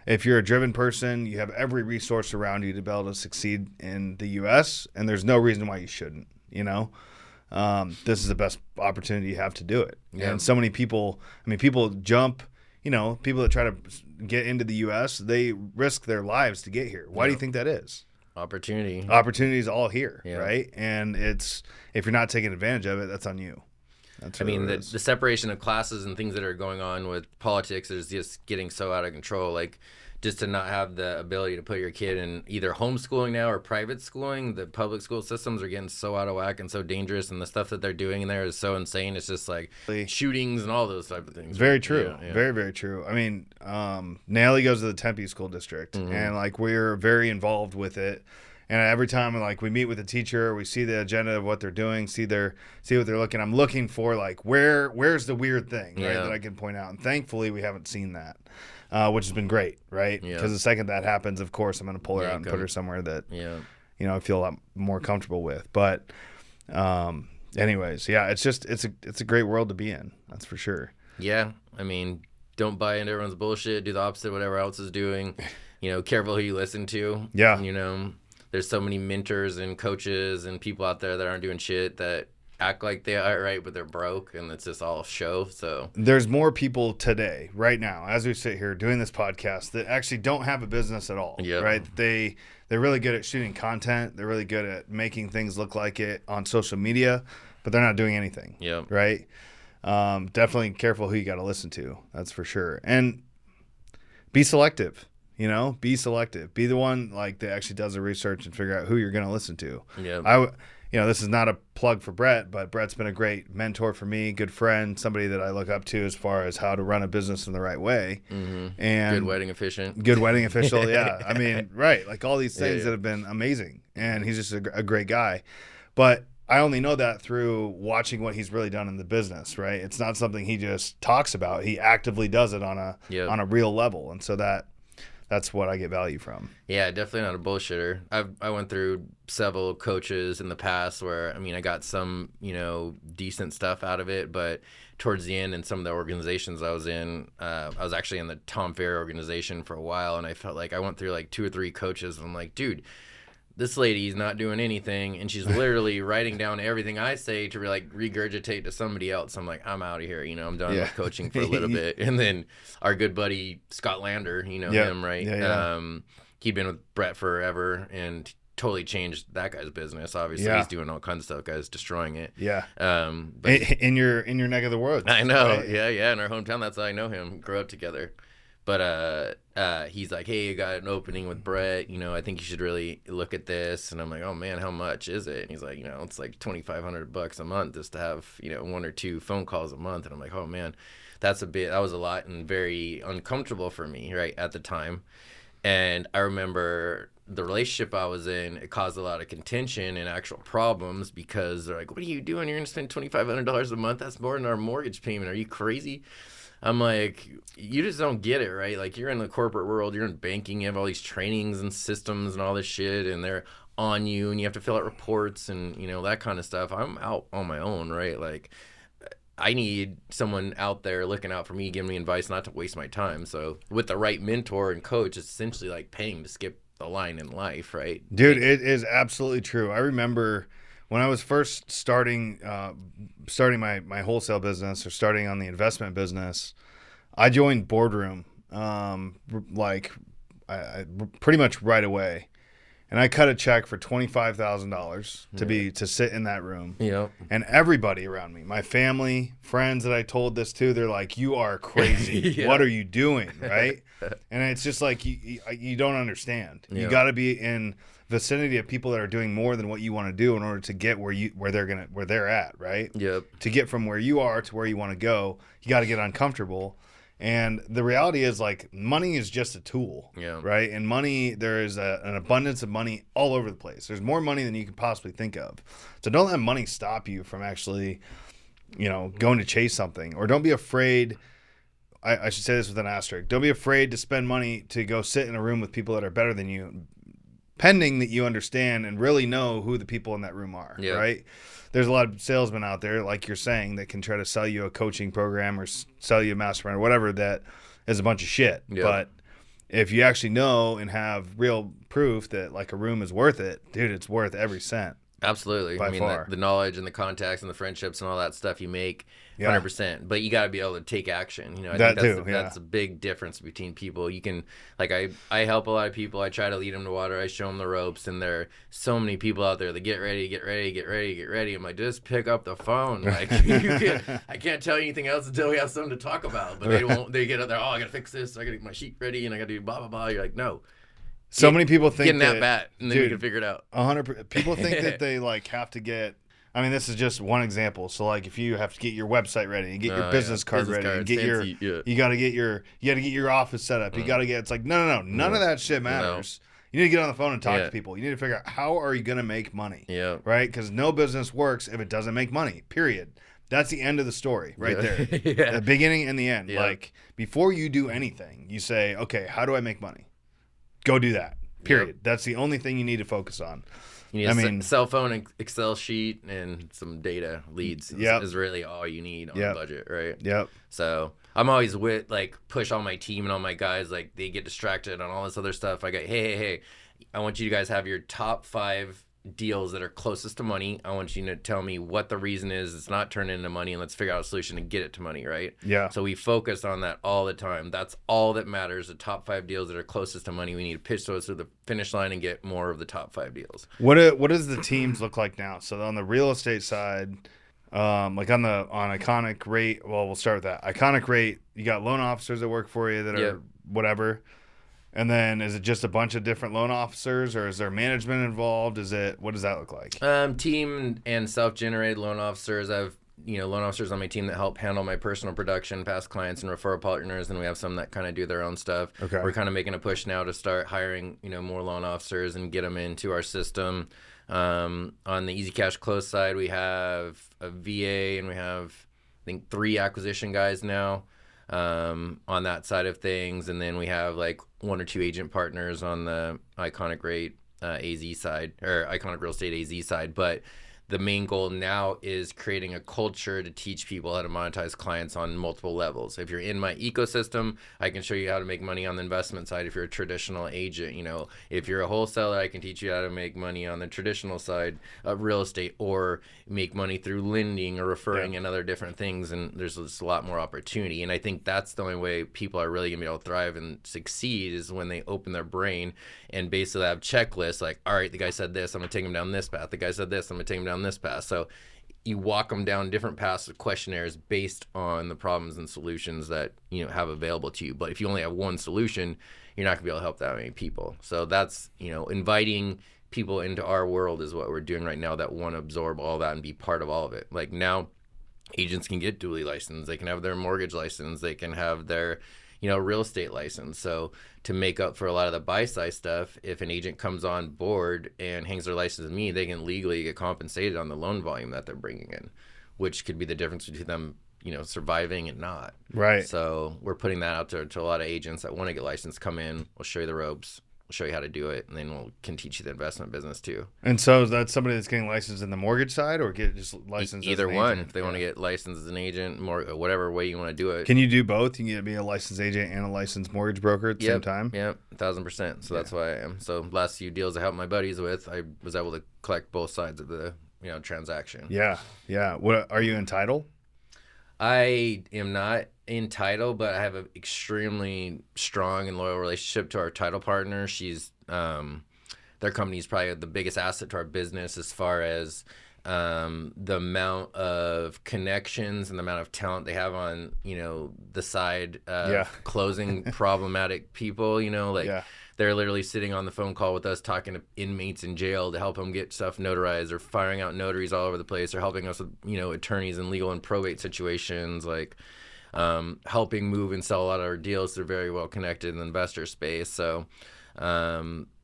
a driven person, you have every resource around you to be able to succeed in the U.S., and there's no reason why you shouldn't. This is the best opportunity you have to do it. Yep. And so many people, people jump. People that try to get into the U.S., they risk their lives to get here. Why do you think that is? Opportunity. Opportunity is all here, right? And if you're not taking advantage of it, that's on you. That's the separation of classes and things that are going on with politics is just getting so out of control. Like, just to not have the ability to put your kid in either homeschooling now or private schooling. The public school systems are getting so out of whack and so dangerous, and the stuff that they're doing in there is so insane. It's just like shootings and all those type of things. Very true. Yeah. Very, very true. I mean, Nally goes to the Tempe School District, and like we're very involved with it. And every time like we meet with a teacher, we see the agenda of what they're doing, see what they're looking. I'm looking for like where's the weird thing, right, that I can point out. And thankfully, we haven't seen that. Which has been great, right? Because the second that happens, of course, I'm going to pull her out and put her somewhere that, I feel a lot more comfortable with. But anyways, it's a great world to be in. That's for sure. Yeah. I mean, don't buy into everyone's bullshit. Do the opposite of whatever else is doing. Careful who you listen to. Yeah. There's so many mentors and coaches and people out there that aren't doing shit that act like they are right, but they're broke, and it's just all show. So there's more people today, right now, as we sit here doing this podcast, that actually don't have a business at all. Yep. Right? They're really good at shooting content. They're really good at making things look like it on social media, but they're not doing anything. Yeah. Right? Definitely careful who you got to listen to. That's for sure. And be selective. Be selective. Be the one like that actually does the research and figure out who you're going to listen to. Yeah. This is not a plug for Brett, but Brett's been a great mentor for me, good friend, somebody that I look up to as far as how to run a business in the right way. Mm-hmm. And good wedding officiant. Good wedding official, yeah. I mean, right, like all these things that have been amazing, and he's just a great guy. But I only know that through watching what he's really done in the business, right? It's not something he just talks about. He actively does it on a real level, and so that's what I get value from. Yeah, definitely not a bullshitter. I went through several coaches in the past where, I got some, decent stuff out of it, but towards the end in some of the organizations I was in, I was actually in the Tom Ferry organization for a while, and I felt like I went through like 2 or 3 coaches, and I'm like, dude, this lady's not doing anything, and she's literally writing down everything I say to regurgitate to somebody else. I'm like, I'm out of here. I'm done with coaching for a little bit. And then our good buddy Scott Lander, him, right? Yeah. He'd been with Brett forever and totally changed that guy's business. Obviously, Yeah. he's doing all kinds of stuff. Guy's destroying it. Yeah. But In your neck of the woods. I know. Right? Yeah. In our hometown, that's how I know him. Grew up together. But he's like, hey, you got an opening with Brett. I think you should really look at this. And I'm like, oh man, how much is it? And he's like, it's like $2,500 a month just to have, 1 or 2 phone calls a month. And I'm like, oh man, that was a lot and very uncomfortable for me, right, at the time. And I remember the relationship I was in, it caused a lot of contention and actual problems because they're like, what are you doing? You're going to spend $2,500 a month? That's more than our mortgage payment. Are you crazy? I'm like, you just don't get it, right? Like, you're in the corporate world, you're in banking, you have all these trainings and systems and all this shit, and they're on you, and you have to fill out reports and, that kind of stuff. I'm out on my own, right? Like, I need someone out there looking out for me, giving me advice, not to waste my time. So with the right mentor and coach, it's essentially like paying to skip the line in life, right? Dude, it is absolutely true. I remember when I was first starting my wholesale business or starting on the investment business, I joined Boardroom I pretty much right away. And I cut a check for $25,000 to sit in that room. Yep. And everybody around me, my family, friends that I told this to, they're like, "You are crazy. Yeah. What are you doing?" Right? And it's just like you don't understand. Yeah. You got to be in vicinity of people that are doing more than what you want to do in order to get where they're at, right? Yep. To get from where you are to where you want to go, you got to get uncomfortable. And the reality is, like, money is just a tool, Yeah. right? And money, there is an abundance of money all over the place. There's more money than you can possibly think of. So don't let money stop you from actually, going to chase something. Or don't be afraid. I should say this with an asterisk. Don't be afraid to spend money to go sit in a room with people that are better than you, pending that you understand and really know who the people in that room are, Yeah. right? There's a lot of salesmen out there, like you're saying, that can try to sell you a coaching program or sell you a mastermind or whatever that is a bunch of shit. Yeah. But if you actually know and have real proof that, like, a room is worth it, dude, it's worth every cent. Absolutely. By I mean, far. the knowledge and the contacts and the friendships and all that stuff you make, Yeah. 100%. But you got to be able to take action. I That think too, that's a big difference between people. You can, like, I help a lot of people. I try to lead them to water. I show them the ropes. And there are so many people out there that get ready. I'm like, just pick up the phone. Like, I can't tell you anything else until we have something to talk about. But they get out there, oh, I got to fix this. I got to get my sheet ready and I got to do blah, blah, blah. You're like, no. So many people think getting that bat, and then we can figure it out. 100%. People think that they, like, have to get. I mean, this is just one example. So, like, if you have to get your website ready and get your business card ready and get fancy, you got to get your office set up. You got to get. It's like no, none of that shit matters. You need to get on the phone and talk to people. You need to figure out how are you going to make money. Yeah. Right? Because no business works if it doesn't make money. Period. That's the end of the story right there. Yeah. The beginning and the end. Yeah. Like, before you do anything, you say, okay, how do I make money? Go do that. Period. Yep. That's the only thing you need to focus on. You need a cell phone, and Excel sheet, and some data leads is really all you need on a budget, right? Yep. So I'm always push all my team and all my guys, like, they get distracted on all this other stuff. I go, hey, I want you guys to have your top 5 deals that are closest to money. I want you to tell me what the reason is it's not turning into money, and let's figure out a solution to get it to money, right? Yeah. So we focus on that all the time. That's all that matters. The top 5 deals that are closest to money. We need to pitch those to the finish line and get more of the top 5 deals. What does the teams look like now? So on the real estate side, like on Iconic Rate, well, we'll start with that. Iconic Rate, you got loan officers that work for you that are whatever. And then is it just a bunch of different loan officers, or is there management involved? What does that look like? Team and self-generated loan officers. I have loan officers on my team that help handle my personal production, past clients, and referral partners. And we have some that kind of do their own stuff. Okay. We're kind of making a push now to start hiring more loan officers and get them into our system. On the Easy Cash Close side, we have a VA, and we have, I think, 3 acquisition guys now. On that side of things, and then we have like 1 or 2 agent partners on the Iconic Rate AZ side, or Iconic Real Estate AZ side. But the main goal now is creating a culture to teach people how to monetize clients on multiple levels. If you're in my ecosystem, I can show you how to make money on the investment side. If you're a traditional agent, if you're a wholesaler, I can teach you how to make money on the traditional side of real estate, or make money through lending or referring and other different things. And there's just a lot more opportunity. And I think that's the only way people are really gonna be able to thrive and succeed, is when they open their brain and basically have checklists like, all right, the guy said this, I'm gonna take him down this path. The guy said this, I'm gonna take him down this path. So you walk them down different paths with questionnaires based on the problems and solutions that have available to you. But if you only have one solution, you're not gonna be able to help that many people. So that's inviting people into our world is what we're doing right now, that want to absorb all that and be part of all of it. Like now, agents can get dually licensed, they can have their mortgage license, they can have their real estate license. So to make up for a lot of the buy side stuff, if an agent comes on board and hangs their license with me, they can legally get compensated on the loan volume that they're bringing in, which could be the difference between them surviving and not. Right. So we're putting that out there to a lot of agents that want to get licensed. Come in, we'll show you the ropes, we'll show you how to do it, and then can teach you the investment business too. And so is that somebody that's getting licensed in the mortgage side, or get just licensed either as an one agent? If they want to get licensed as an agent, whatever way you want to do it. Can you do both? You can be a licensed agent and a licensed mortgage broker at the same time? Yep, 1,000%. So that's why I am. So last few deals I helped my buddies with, I was able to collect both sides of the transaction. Yeah. What are you in title? I am not in title, but I have an extremely strong and loyal relationship to our title partner. She's their company is probably the biggest asset to our business, as far as the amount of connections and the amount of talent they have on the side of closing problematic people. They're literally sitting on the phone call with us, talking to inmates in jail to help them get stuff notarized, or firing out notaries all over the place, or helping us with attorneys in legal and probate situations, like helping move and sell a lot of our deals. They're very well connected in the investor space, so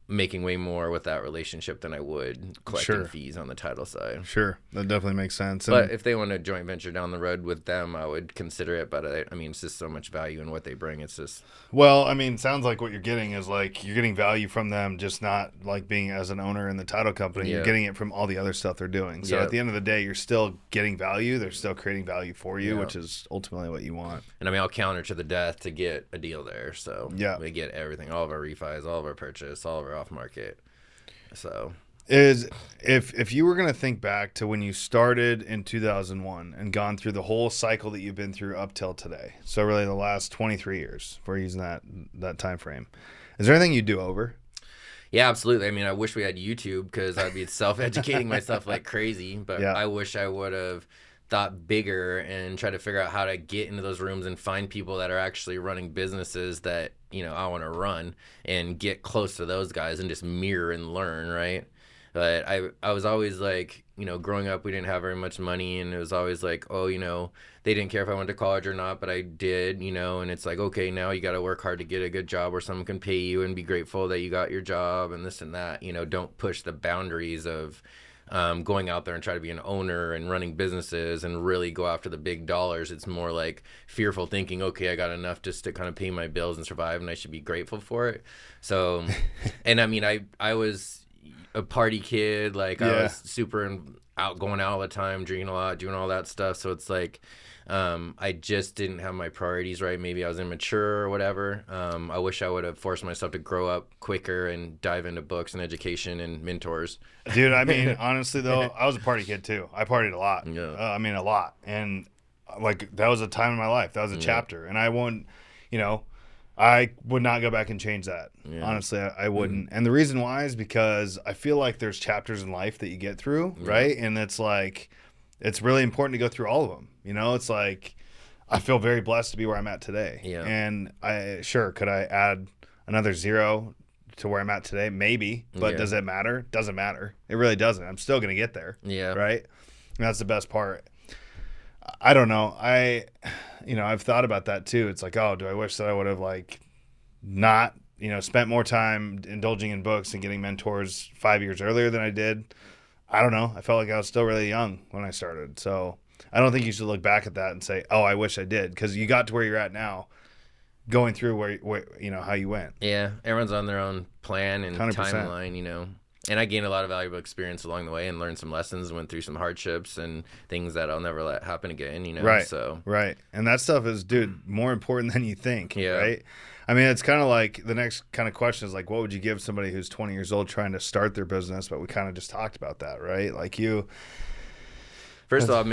making way more with that relationship than I would collecting fees on the title side. Sure, that definitely makes sense. But if they want a joint venture down the road with them, I would consider it. But it's just so much value in what they bring. It's just sounds like what you're getting is like you're getting value from them, just not like being as an owner in the title company. You're getting it from all the other stuff they're doing. So at the end of the day, you're still getting value. They're still creating value for you, which is ultimately what you want. And I'll counter to the death to get a deal there. So we get everything, all of our refis, all of our purchase, all of our off market. So if you were going to think back to when you started in 2001 and gone through the whole cycle that you've been through up till today, so really the last 23 years, if we're using that time frame, is there anything you'd do over? Yeah, absolutely. I wish we had YouTube, because I'd be self-educating myself like crazy, but I wish I would have thought bigger and try to figure out how to get into those rooms and find people that are actually running businesses that I want to run, and get close to those guys and just mirror and learn, right? But I was always like, growing up, we didn't have very much money, and it was always like, they didn't care if I went to college or not, but I did, and it's like, okay, now you got to work hard to get a good job where someone can pay you, and be grateful that you got your job and this and that. Don't push the boundaries of going out there and try to be an owner and running businesses and really go after the big dollars. It's more like fearful thinking, okay, I got enough just to kind of pay my bills and survive, and I should be grateful for it. So, and I was a party kid. Like I was super going out all the time, drinking a lot, doing all that stuff. So it's like, I just didn't have my priorities right. Maybe I was immature or whatever. I wish I would have forced myself to grow up quicker and dive into books and education and mentors. Dude, honestly though, I was a party kid too. I partied a lot. Yeah. A lot. And like that was a time in my life. That was a chapter. And I won't, I would not go back and change that. Yeah. Honestly, I wouldn't. And the reason why is because I feel like there's chapters in life that you get through, right? And it's like, it's really important to go through all of them. It's like, I feel very blessed to be where I'm at today. Yeah. And could I add another 0 to where I'm at today? Maybe. But does it matter? Doesn't matter. It really doesn't. I'm still going to get there. Yeah. Right? And that's the best part. I don't know. I've thought about that too. It's like, oh, do I wish that I would have not, spent more time indulging in books and getting mentors 5 years earlier than I did? I don't know. I felt like I was still really young when I started. So I don't think you should look back at that and say, oh, I wish I did, because you got to where you're at now, going through where how you went. Yeah. Everyone's on their own plan and 100%. timeline, And I gained a lot of valuable experience along the way and learned some lessons, went through some hardships and things that I'll never let happen again, you know? Right. So, right. And that stuff is, dude, more important than you think. Yeah. Right. I mean, it's kind of like the next kind of question is like, what would you give somebody who's 20 years old trying to start their business? But we kind of just talked about that, right? Like first of all,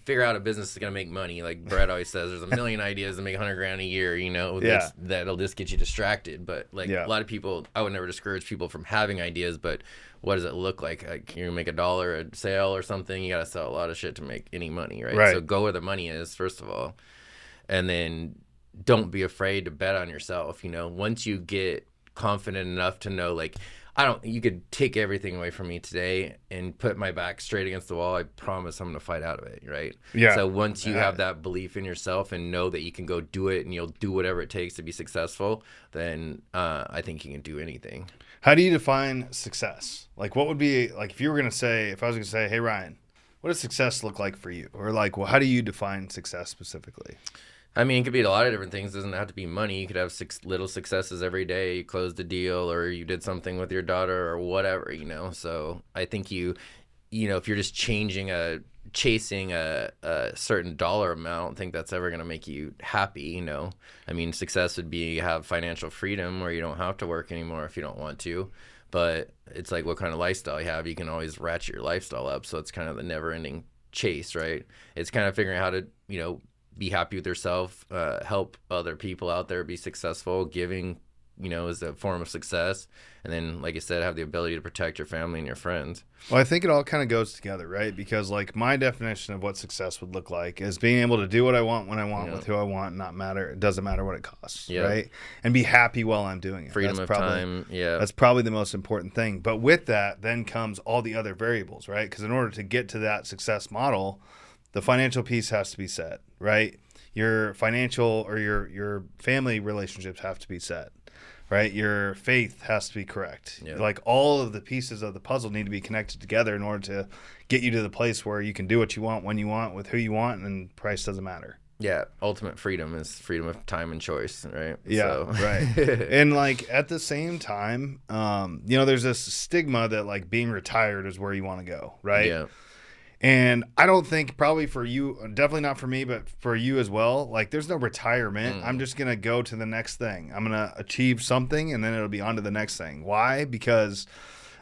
figure out a business that's going to make money. Like Brett always says, there's a million ideas to make $100,000 a year, you know, that'll just get you distracted. But like a lot of people, I would never discourage people from having ideas, but what does it look like? Can you make $1 a sale or something? You got to sell a lot of shit to make any money, right? So go where the money is, first of all. And then don't be afraid to bet on yourself. You know, once you get confident enough to know, like, you could take everything away from me today and put my back straight against the wall. I promise I'm going to fight out of it, right? Yeah. So once you have that belief in yourself and know that you can go do it and you'll do whatever it takes to be successful, then I think you can do anything. How do you define success? Like, what would be, like, if I was going to say, hey, Ryan, what does success look like for you? Or like, well, how do you define success specifically? I mean, it could be a lot of different things. It doesn't have to be money. You could have little successes every day. You closed a deal or you did something with your daughter or whatever, you know. So I think you know, if you're just chasing a certain dollar amount, I don't think that's ever going to make you happy, you know. I mean, success would be have financial freedom where you don't have to work anymore if you don't want to. But it's like what kind of lifestyle you have. You can always ratchet your lifestyle up. So it's kind of the never-ending chase, right? It's kind of figuring out how to, you know, be happy with yourself, help other people out there be successful. Giving, you know, is a form of success. And then, like I said, have the ability to protect your family and your friends. Well, I think it all kind of goes together, right? Because like my definition of what success would look like is being able to do what I want when I want with who I want, it doesn't matter what it costs, right? And be happy while I'm doing it. Freedom of time, That's probably the most important thing. But with that, then comes all the other variables, right? Because in order to get to that success model, the financial piece has to be set, right? Your financial or your family relationships have to be set, right? Your faith has to be correct. Like all of the pieces of the puzzle need to be connected together in order to get you to the place where you can do what you want, when you want, with who you want, and price doesn't matter. Yeah, ultimate freedom is freedom of time and choice, right? Yeah, right. And like at the same time, you know, there's this stigma that like being retired is where you want to go, right? Yeah. And I don't think probably for you, definitely not for me, but for you as well, like there's no retirement. I'm just going to go to the next thing. I'm going to achieve something and then it'll be on to the next thing. Why? Because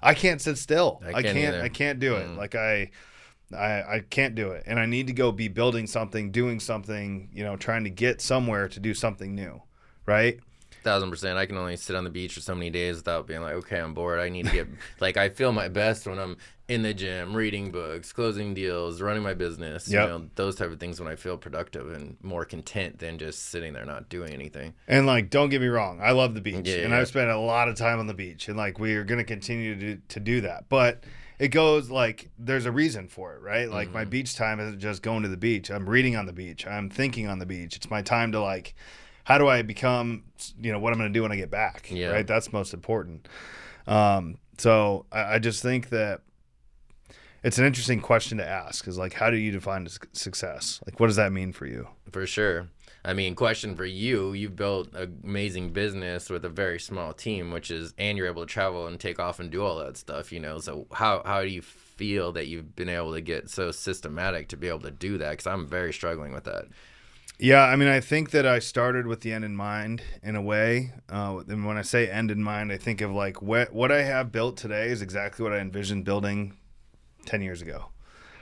I can't sit still. I can't do it. Like I can't do it. And I need to go be building something, doing something, you know, trying to get somewhere to do something new. Right? 1,000%. I can only sit on the beach for so many days without being like, okay, I'm bored. I need to get like, I feel my best when I'm in the gym, reading books, closing deals, running my business, you know, those type of things when I feel productive and more content than just sitting there not doing anything. And like, don't get me wrong, I love the beach and I've spent a lot of time on the beach and like, we are going to continue to do that. But it goes like, there's a reason for it, right? Like my beach time isn't just going to the beach. I'm reading on the beach. I'm thinking on the beach. It's my time to like, how do I become, you know, what I'm going to do when I get back, right? That's most important. So I just think that it's an interesting question to ask is like, how do you define success? Like, what does that mean for you? For sure. I mean, question for you, you've built an amazing business with a very small team, and you're able to travel and take off and do all that stuff, you know? So how do you feel that you've been able to get so systematic to be able to do that? Because I'm very struggling with that. Yeah, I mean, I think that I started with the end in mind in a way. And when I say end in mind, I think of like what I have built today is exactly what I envisioned building 10 years ago,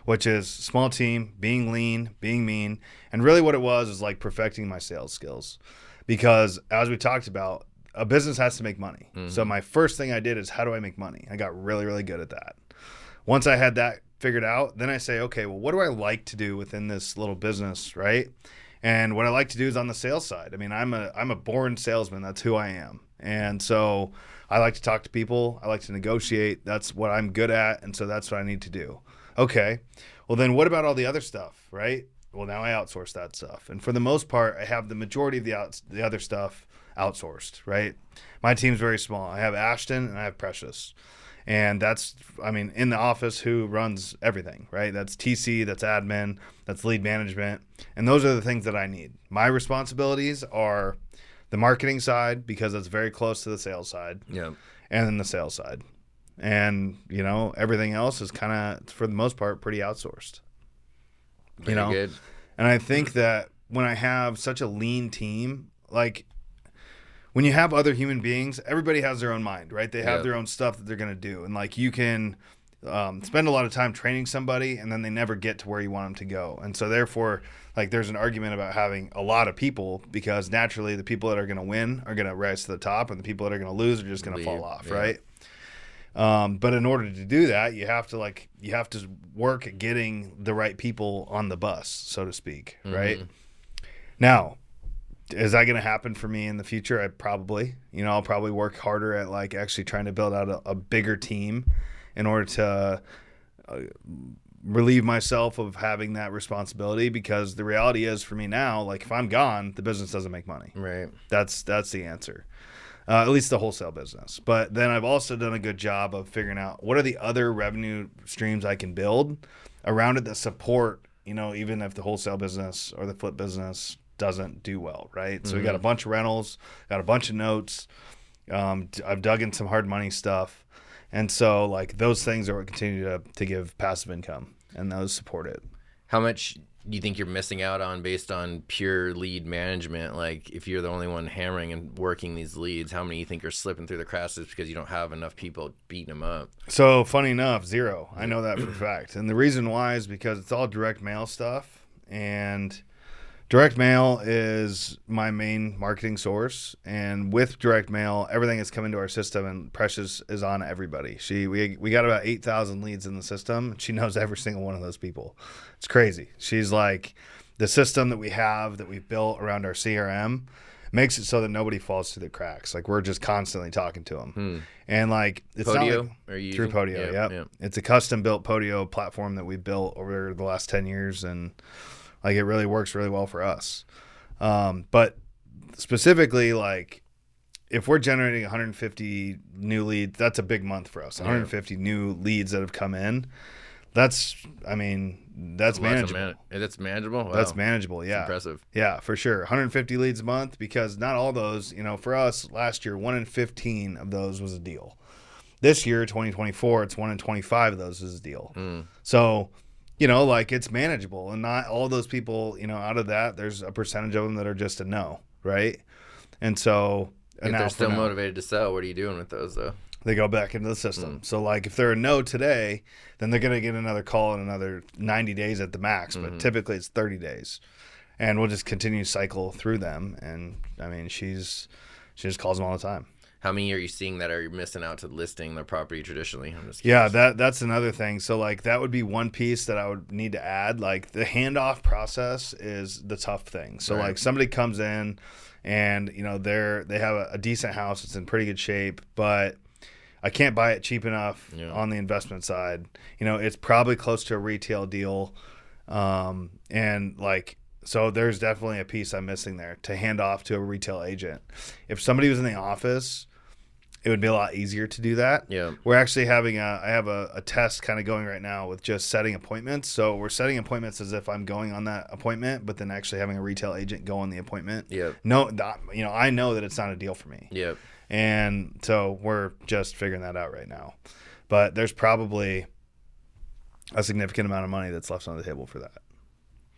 which is small team, being lean, being mean. And really what it was is like perfecting my sales skills. Because as we talked about, a business has to make money. So my first thing I did is how do I make money? I got really, really good at that. Once I had that figured out, then I say, okay, well, what do I like to do within this little business, right? And what I like to do is on the sales side. I mean, I'm a born salesman. That's who I am. And so I like to talk to people. I like to negotiate. That's what I'm good at. And so that's what I need to do. Okay. Well, then what about all the other stuff, right? Well, now I outsource that stuff. And for the most part, I have the majority of the other stuff outsourced, right? My team's very small. I have Ashton and I have Precious. And that's, I mean, in the office, who runs everything, right? That's TC, that's admin, that's lead management. And those are the things that I need. My responsibilities are the marketing side, because it's very close to the sales side. Yeah. And then the sales side. And, everything else is kind of, for the most part, pretty outsourced. Very good. And I think that when I have such a lean team, like when you have other human beings, everybody has their own mind, right? They have their own stuff that they're going to do. And like you can spend a lot of time training somebody and then they never get to where you want them to go. And so therefore, like there's an argument about having a lot of people because naturally the people that are going to win are going to rise to the top and the people that are going to lose are just going to fall off, right? But in order to do that, you have to work at getting the right people on the bus, so to speak, right? Now, is that going to happen for me in the future? I'll probably work harder at like actually trying to build out a bigger team in order to relieve myself of having that responsibility, because the reality is for me now, like if I'm gone, the business doesn't make money. Right. That's the answer. At least the wholesale business. But then I've also done a good job of figuring out what are the other revenue streams I can build around it that support, even if the wholesale business or the flip business doesn't do well, right? So we got a bunch of rentals, got a bunch of notes. I've dug in some hard money stuff. And so like those things are what continue to give passive income, and those support it. How much do you think you're missing out on based on pure lead management? Like if you're the only one hammering and working these leads, how many you think are slipping through the cracks because you don't have enough people beating them up? So funny enough, 0. I know that for a fact. And the reason why is because it's all direct mail stuff, and direct mail is my main marketing source. And with direct mail, everything is coming to our system and Precious is on everybody. We got about 8,000 leads in the system. She knows every single one of those people. It's crazy. She's like, the system that we've built around our CRM makes it so that nobody falls through the cracks. Like we're just constantly talking to them. And like, it's Podio? not like, through Podio. Yep. It's a custom built Podio platform that we built over the last 10 years. And like it really works really well for us. But specifically, like if we're generating 150 new leads, that's a big month for us. 150 new leads that have come in. That's manageable. That's manageable? Wow. That's manageable, yeah. That's impressive. Yeah, for sure. 150 leads a month, because not all those, for us last year, 1 in 15 of those was a deal. This year, 2024, it's 1 in 25 of those is a deal. So, like it's manageable, and not all those people, out of that, there's a percentage of them that are just a no, right? And so, if they're still motivated to sell, what are you doing with those though? They go back into the system. So like if they're a no today, then they're going to get another call in another 90 days at the max, but typically it's 30 days. And we'll just continue to cycle through them. And I mean, she just calls them all the time. How many are you seeing that are missing out to listing their property traditionally? I'm just curious. Yeah, that's another thing. So like that would be one piece that I would need to add. Like the handoff process is the tough thing. So like somebody comes in and they have a decent house, it's in pretty good shape, but I can't buy it cheap enough on the investment side. It's probably close to a retail deal. And like, so there's definitely a piece I'm missing there to hand off to a retail agent. If somebody was in the office, it would be a lot easier to do that. Yeah. We're actually I have a test kind of going right now with just setting appointments. So we're setting appointments as if I'm going on that appointment, but then actually having a retail agent go on the appointment. Yeah. No, I know that it's not a deal for me. Yeah. And so we're just figuring that out right now. But there's probably a significant amount of money that's left on the table for that,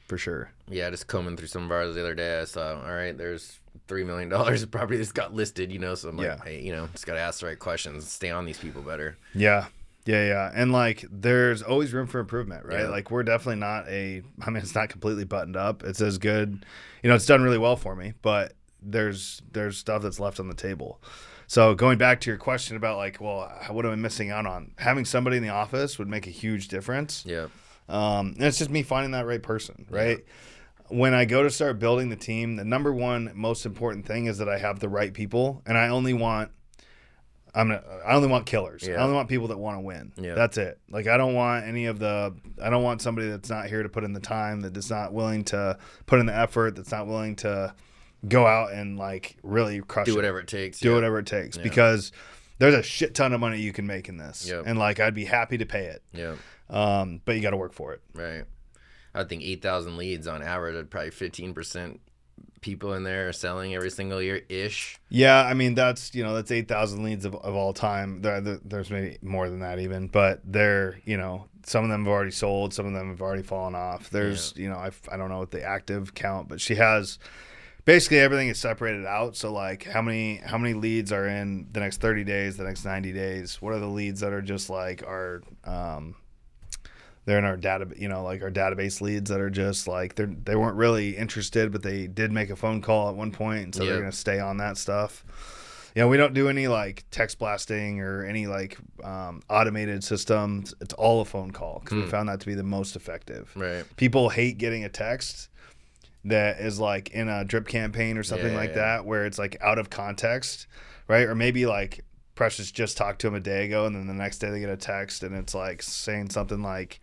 for sure. Yeah, just combing through some bars the other day, I saw, all right, there's $3 million of property that's got listed, so I'm like, hey, just got to ask the right questions, stay on these people better. Yeah. And like, there's always room for improvement, right? Yeah. Like we're definitely not it's not completely buttoned up. It's as good, it's done really well for me, but there's stuff that's left on the table. So going back to your question about like, well, what am I missing out on? Having somebody in the office would make a huge difference. Yeah. And it's just me finding that right person, right? Yeah. When I go to start building the team, the number one most important thing is that I have the right people, and I only want killers. Yeah. I only want people that want to win. Yeah. That's it. Like I don't want somebody that's not here to put in the time, that is not willing to put in the effort, that's not willing to go out and like really crush it. Do whatever it takes. Because there's a shit ton of money you can make in this. Yep. And like I'd be happy to pay it. Yeah. But you got to work for it. Right. I think 8,000 leads on average at probably 15% people in there are selling every single year ish. Yeah, I mean that's 8,000 leads of all time. There's maybe more than that even, but they're some of them have already sold, some of them have already fallen off. There's I don't know what the active count, but she has basically everything is separated out. So like how many leads are in the next 30 days, the next 90 days? What are the leads that are just like our they're in our data, like our database leads that are just like they weren't really interested, but they did make a phone call at one point, and so they're gonna stay on that stuff. We don't do any like text blasting or any like automated systems. It's all a phone call because we found that to be the most effective. Right. People hate getting a text that is like in a drip campaign or something that, where it's like out of context, right? Or maybe like Precious just talked to him a day ago, and then the next day they get a text and it's like saying something like,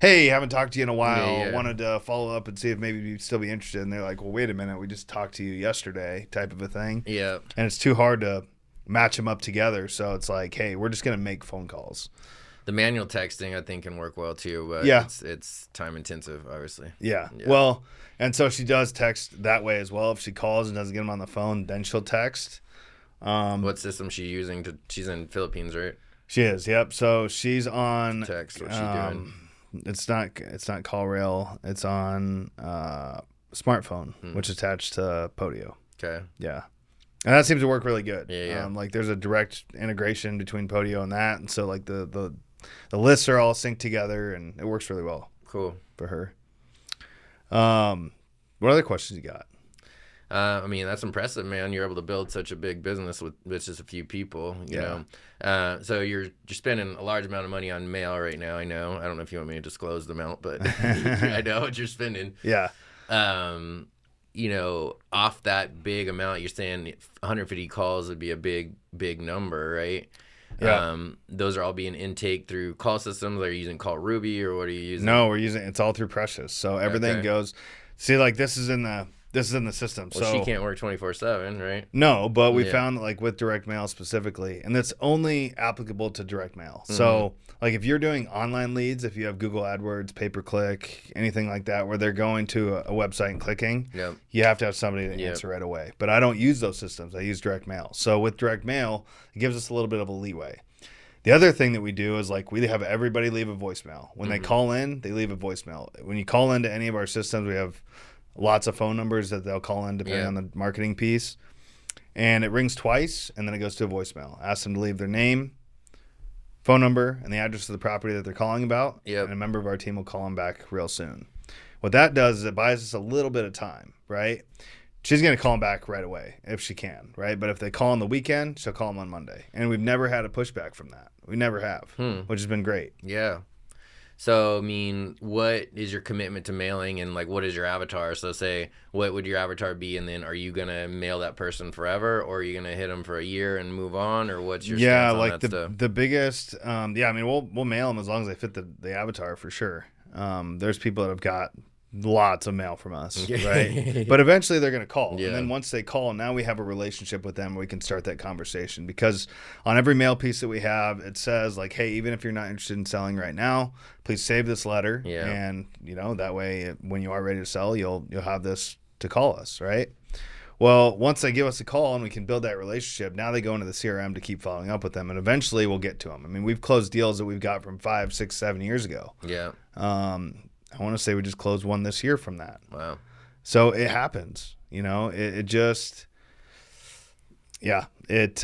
hey, haven't talked to you in a while, wanted to follow up and see if maybe you'd still be interested. And they're like, well, wait a minute, we just talked to you yesterday, type of a thing. Yeah. And it's too hard to match them up together, so it's like, hey, we're just gonna make phone calls. The manual texting I think can work well too, but it's time intensive, obviously. Yeah. Well, and so she does text that way as well. If she calls and doesn't get them on the phone, then she'll text. What system she using she's in Philippines, right? She is, yep. So she's on text. What's she doing? It's not CallRail. It's on smartphone, which is attached to Podio. Okay. Yeah. And that seems to work really good. Yeah. Like there's a direct integration between Podio and that, and so like the lists are all synced together, and it works really well. Cool for her. What other questions you got? I mean, that's impressive, man. You're able to build such a big business with just a few people, you know. So you're spending a large amount of money on mail right now. I know. I don't know if you want me to disclose the amount, but I know what you're spending. Yeah. Off that big amount, you're saying 150 calls would be a big number, right? Yeah. Those are all being intake through call systems. Are you using Call Ruby, or what are you using? No, it's all through Precious. So everything goes. See, like this is in the system. Well, so she can't work 24/7, right? No, but we found that like with direct mail specifically, and that's only applicable to direct mail. Mm-hmm. So like if you're doing online leads, if you have Google AdWords, pay-per-click, anything like that, where they're going to a website and clicking, you have to have somebody to answer right away. But I don't use those systems. I use direct mail. So with direct mail, it gives us a little bit of a leeway. The other thing that we do is like we have everybody leave a voicemail. When they call in, they leave a voicemail. When you call into any of our systems, we have lots of phone numbers that they'll call in depending on the marketing piece. And it rings twice, and then it goes to a voicemail. Ask them to leave their name, phone number, and the address of the property that they're calling about. And a member of our team will call them back real soon. What that does is it buys us a little bit of time, right? She's going to call them back right away if she can, right? But if they call on the weekend, she'll call them on Monday. And we've never had a pushback from that. We never have, which has been great. Yeah. So, I mean, what is your commitment to mailing, and like, what is your avatar? So say, what would your avatar be? And then are you going to mail that person forever, or are you going to hit them for a year and move on, or what's your stance on like that stuff? The biggest, I mean, we'll mail them as long as they fit the avatar for sure. There's people that have got lots of mail from us, right? But eventually they're going to call. And then once they call, now we have a relationship with them where we can start that conversation, because on every mail piece that we have, it says like, hey, even if you're not interested in selling right now, please save this letter. And that way when you are ready to sell, you'll have this to call us, right? Well, once they give us a call and we can build that relationship, now they go into the CRM to keep following up with them, and eventually we'll get to them. I mean, we've closed deals that we've got from 5, 6, 7 years ago. I want to say we just closed one this year from that. Wow. So it happens, it just, it's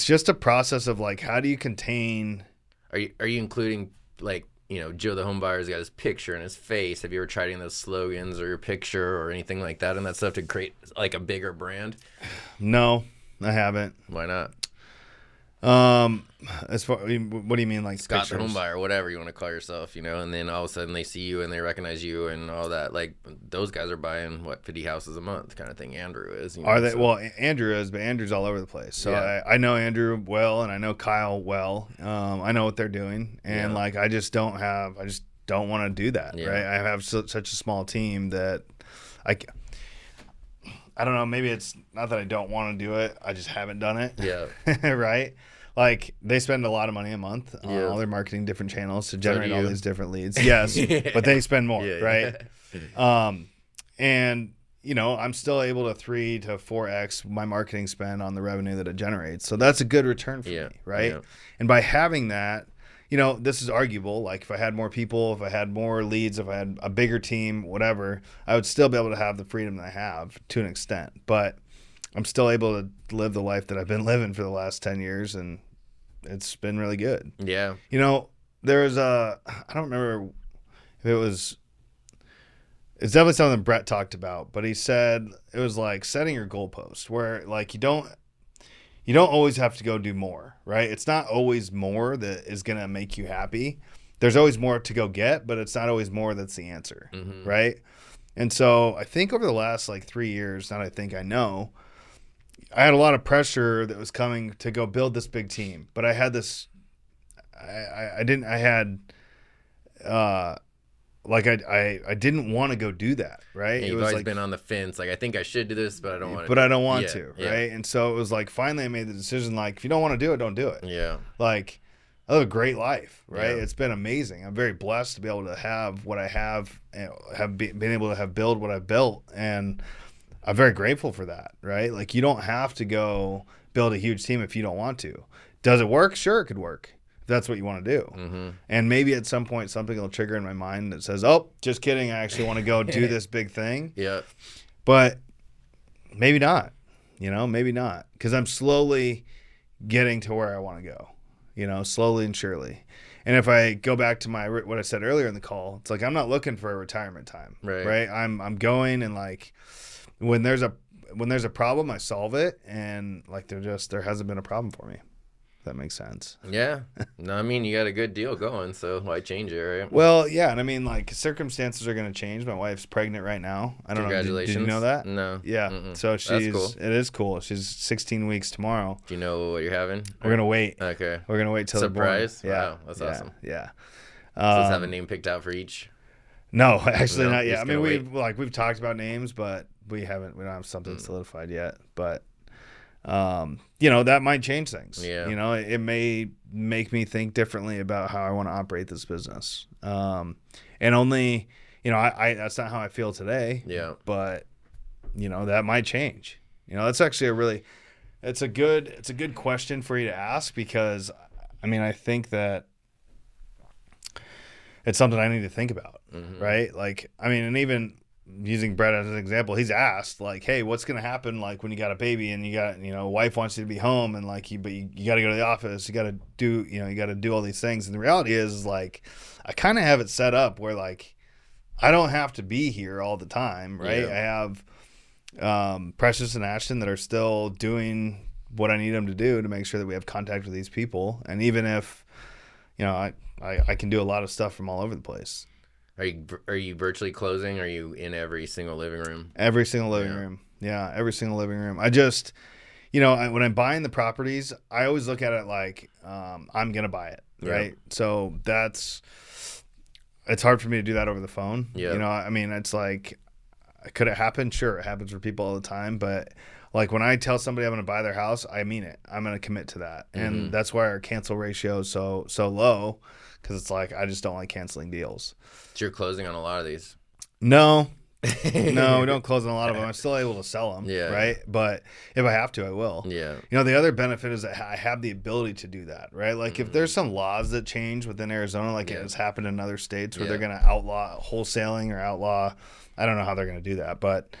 just a process of like, how do you contain? Are you including like, Joe the home buyer's got his picture and his face? Have you ever tried any of those slogans or your picture or anything like that and that stuff to create like a bigger brand? No, I haven't. Why not? As far, what do you mean, like Scott pictures? the home buyer, whatever you want to call yourself, and then all of a sudden they see you and they recognize you and all that. Like those guys are buying 50 houses a month kind of thing. Andrew is. Are they? So. Well, Andrew is, but Andrew's all over the place. So I know Andrew well, and I know Kyle well. I know what they're doing, and like I just don't want to do that. Right? I have such a small team that I don't know. Maybe it's not that I don't want to do it. I just haven't done it. Yeah. Right. Like they spend a lot of money a month on all their marketing different channels to generate all these different leads. Yes, but they spend more, right? And I'm still able to 3 to 4x my marketing spend on the revenue that it generates. So that's a good return for me, right? Yeah. And by having that, this is arguable. Like if I had more people, if I had more leads, if I had a bigger team, whatever, I would still be able to have the freedom that I have to an extent. But I'm still able to live the life that I've been living for the last 10 years, and it's been really good. Yeah. There was I don't remember if it's definitely something Brett talked about, but he said it was like setting your goalpost where like you don't always have to go do more, right? It's not always more that is going to make you happy. There's always more to go get, but it's not always more that's the answer, right? And so I think over the last like 3 years, now I know, I had a lot of pressure that was coming to go build this big team, but I had this, I didn't want to go do that, right? Yeah, you've always been on the fence. Like, I think I should do this, but I don't want to. But I don't want to, right? And so it was like, finally I made the decision, like, if you don't want to do it, don't do it. Yeah. Like, I live a great life, right? Yeah. It's been amazing. I'm very blessed to be able to have what I have, and been able to have build what I've built. And I'm very grateful for that, right? Like, you don't have to go build a huge team if you don't want to. Does it work? Sure, it could work. That's what you want to do. And maybe at some point something will trigger in my mind that says, oh, just kidding, I actually want to go do this big thing. Yeah. But maybe not, maybe not, because I'm slowly getting to where I want to go, slowly and surely. And if I go back to what I said earlier in the call, it's like I'm not looking for a retirement time, right? I'm going, and like when there's a problem, I solve it, and like there hasn't been a problem for me. That makes sense. Yeah. No, I mean, you got a good deal going, so why change it, right? Well, yeah, and I mean, like, circumstances are going to change. My wife's pregnant right now. I don't know. Congratulations. Did you know that? No. Yeah. So That's cool. It is cool. She's 16 weeks tomorrow. Do you know what you're having? We're going to wait. Okay. We're going to wait till surprise? Yeah. Wow, that's awesome. Yeah. So let's have a name picked out for each? No, actually not yet. I mean, we've talked about names, but we don't have something solidified yet, but that might change things. Yeah. It may make me think differently about how I want to operate this business. And only, I that's not how I feel today. Yeah. But, that might change. That's actually it's a good question for you to ask, because, I mean, I think that it's something I need to think about, right? Like, I mean, and even using Brett as an example, he's asked, like, hey, what's going to happen, like, when you got a baby and you got, wife wants you to be home, and like, but you got to go to the office, you got to do, you got to do all these things. And the reality is like, I kind of have it set up where like, I don't have to be here all the time, right? Yeah. I have Precious and Ashton that are still doing what I need them to do to make sure that we have contact with these people. And even if, I can do a lot of stuff from all over the place. Are you virtually closing? Or are you in every single living room? Every single living room. Yeah, every single living room. I just, when I'm buying the properties, I always look at it like I'm going to buy it, right? So it's hard for me to do that over the phone. Yeah. I mean, it's like, could it happen? Sure, it happens for people all the time. But like when I tell somebody I'm going to buy their house, I mean it. I'm going to commit to that. And that's why our cancel ratio is so low, because it's like I just don't like canceling deals. So you're closing on a lot of these? No, we don't close on a lot of them. I'm still able to sell them, right? But if I have to, I will. Yeah. The other benefit is that I have the ability to do that, right? Like if there's some laws that change within Arizona, like it has happened in other states where they're going to outlaw wholesaling or outlaw, I don't know how they're going to do that, but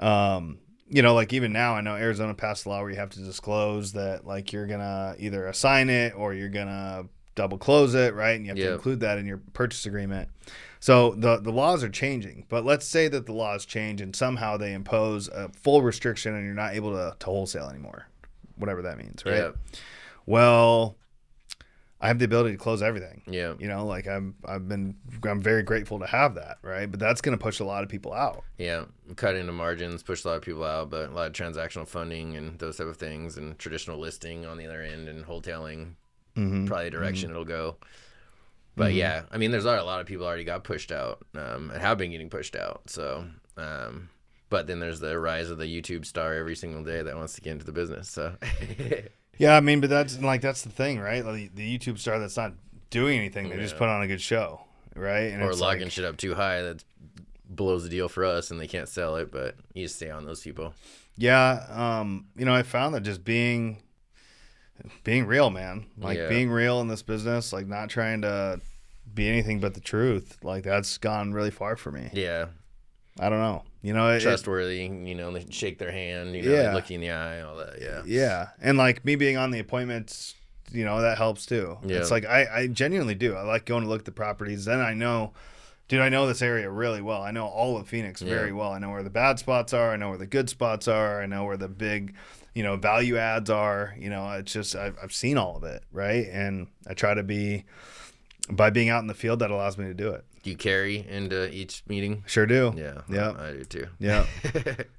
like even now, I know Arizona passed a law where you have to disclose that like you're going to either assign it or you're going to double close it, right? And you have to include that in your purchase agreement. So the laws are changing, but let's say that the laws change and somehow they impose a full restriction and you're not able to wholesale anymore, whatever that means, right? Yeah. Well, I have the ability to close everything. Yeah. Like I'm very grateful to have that, right? But that's going to push a lot of people out. Yeah. Cut into margins, push a lot of people out, but a lot of transactional funding and those type of things, and traditional listing on the other end, and wholesaling. Probably the direction it'll go. But yeah, I mean, there's a lot of people already got pushed out and have been getting pushed out. So, but then there's the rise of the YouTube star every single day that wants to get into the business. So, yeah, I mean, but that's the thing, right? Like the YouTube star that's not doing anything, they just put on a good show, right? And or logging shit up too high that's blows the deal for us and they can't sell it, but you just stay on those people. Yeah. I found that just being real, man, like being real in this business, like not trying to be anything but the truth. Like that's gone really far for me. Yeah. I don't know. Trustworthy, they shake their hand, they look you in the eye, all that. Yeah. Yeah. And like me being on the appointments, that helps too. Yeah. It's like, I genuinely do. I like going to look at the properties. Then I know this area really well. I know all of Phoenix very well. I know where the bad spots are. I know where the good spots are. I know where the big, value adds are. It's just, I've seen all of it. Right. And I try to by being out in the field, that allows me to do it. Do you carry into each meeting? Sure do. Yeah. Yeah. I do too. Yeah.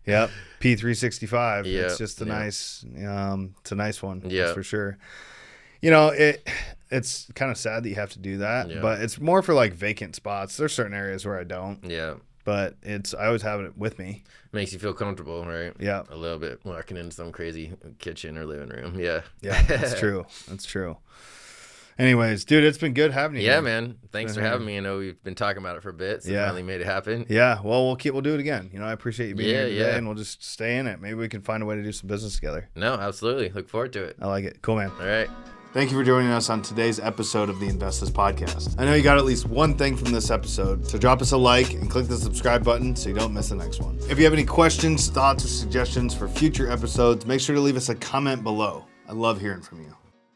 Yep. P365. Yeah. It's just it's a nice one. Yeah. That's for sure. It's kind of sad that you have to do that, but it's more for like vacant spots. There's certain areas where I don't. Yeah. But I always have it with me. Makes you feel comfortable, right? Yeah. A little bit walking in some crazy kitchen or living room. Yeah. Yeah. That's true. That's true. Anyways, dude, it's been good having you. Yeah, man. Thanks for having me. I know we've been talking about it for a bit, so finally made it happen. Yeah. Well, we'll do it again. I appreciate you being here today, and we'll just stay in it. Maybe we can find a way to do some business together. No, absolutely. Look forward to it. I like it. Cool, man. All right. Thank you for joining us on today's episode of the Inves This Podcast. I know you got at least one thing from this episode, so drop us a like and click the subscribe button so you don't miss the next one. If you have any questions, thoughts, or suggestions for future episodes, make sure to leave us a comment below. I love hearing from you.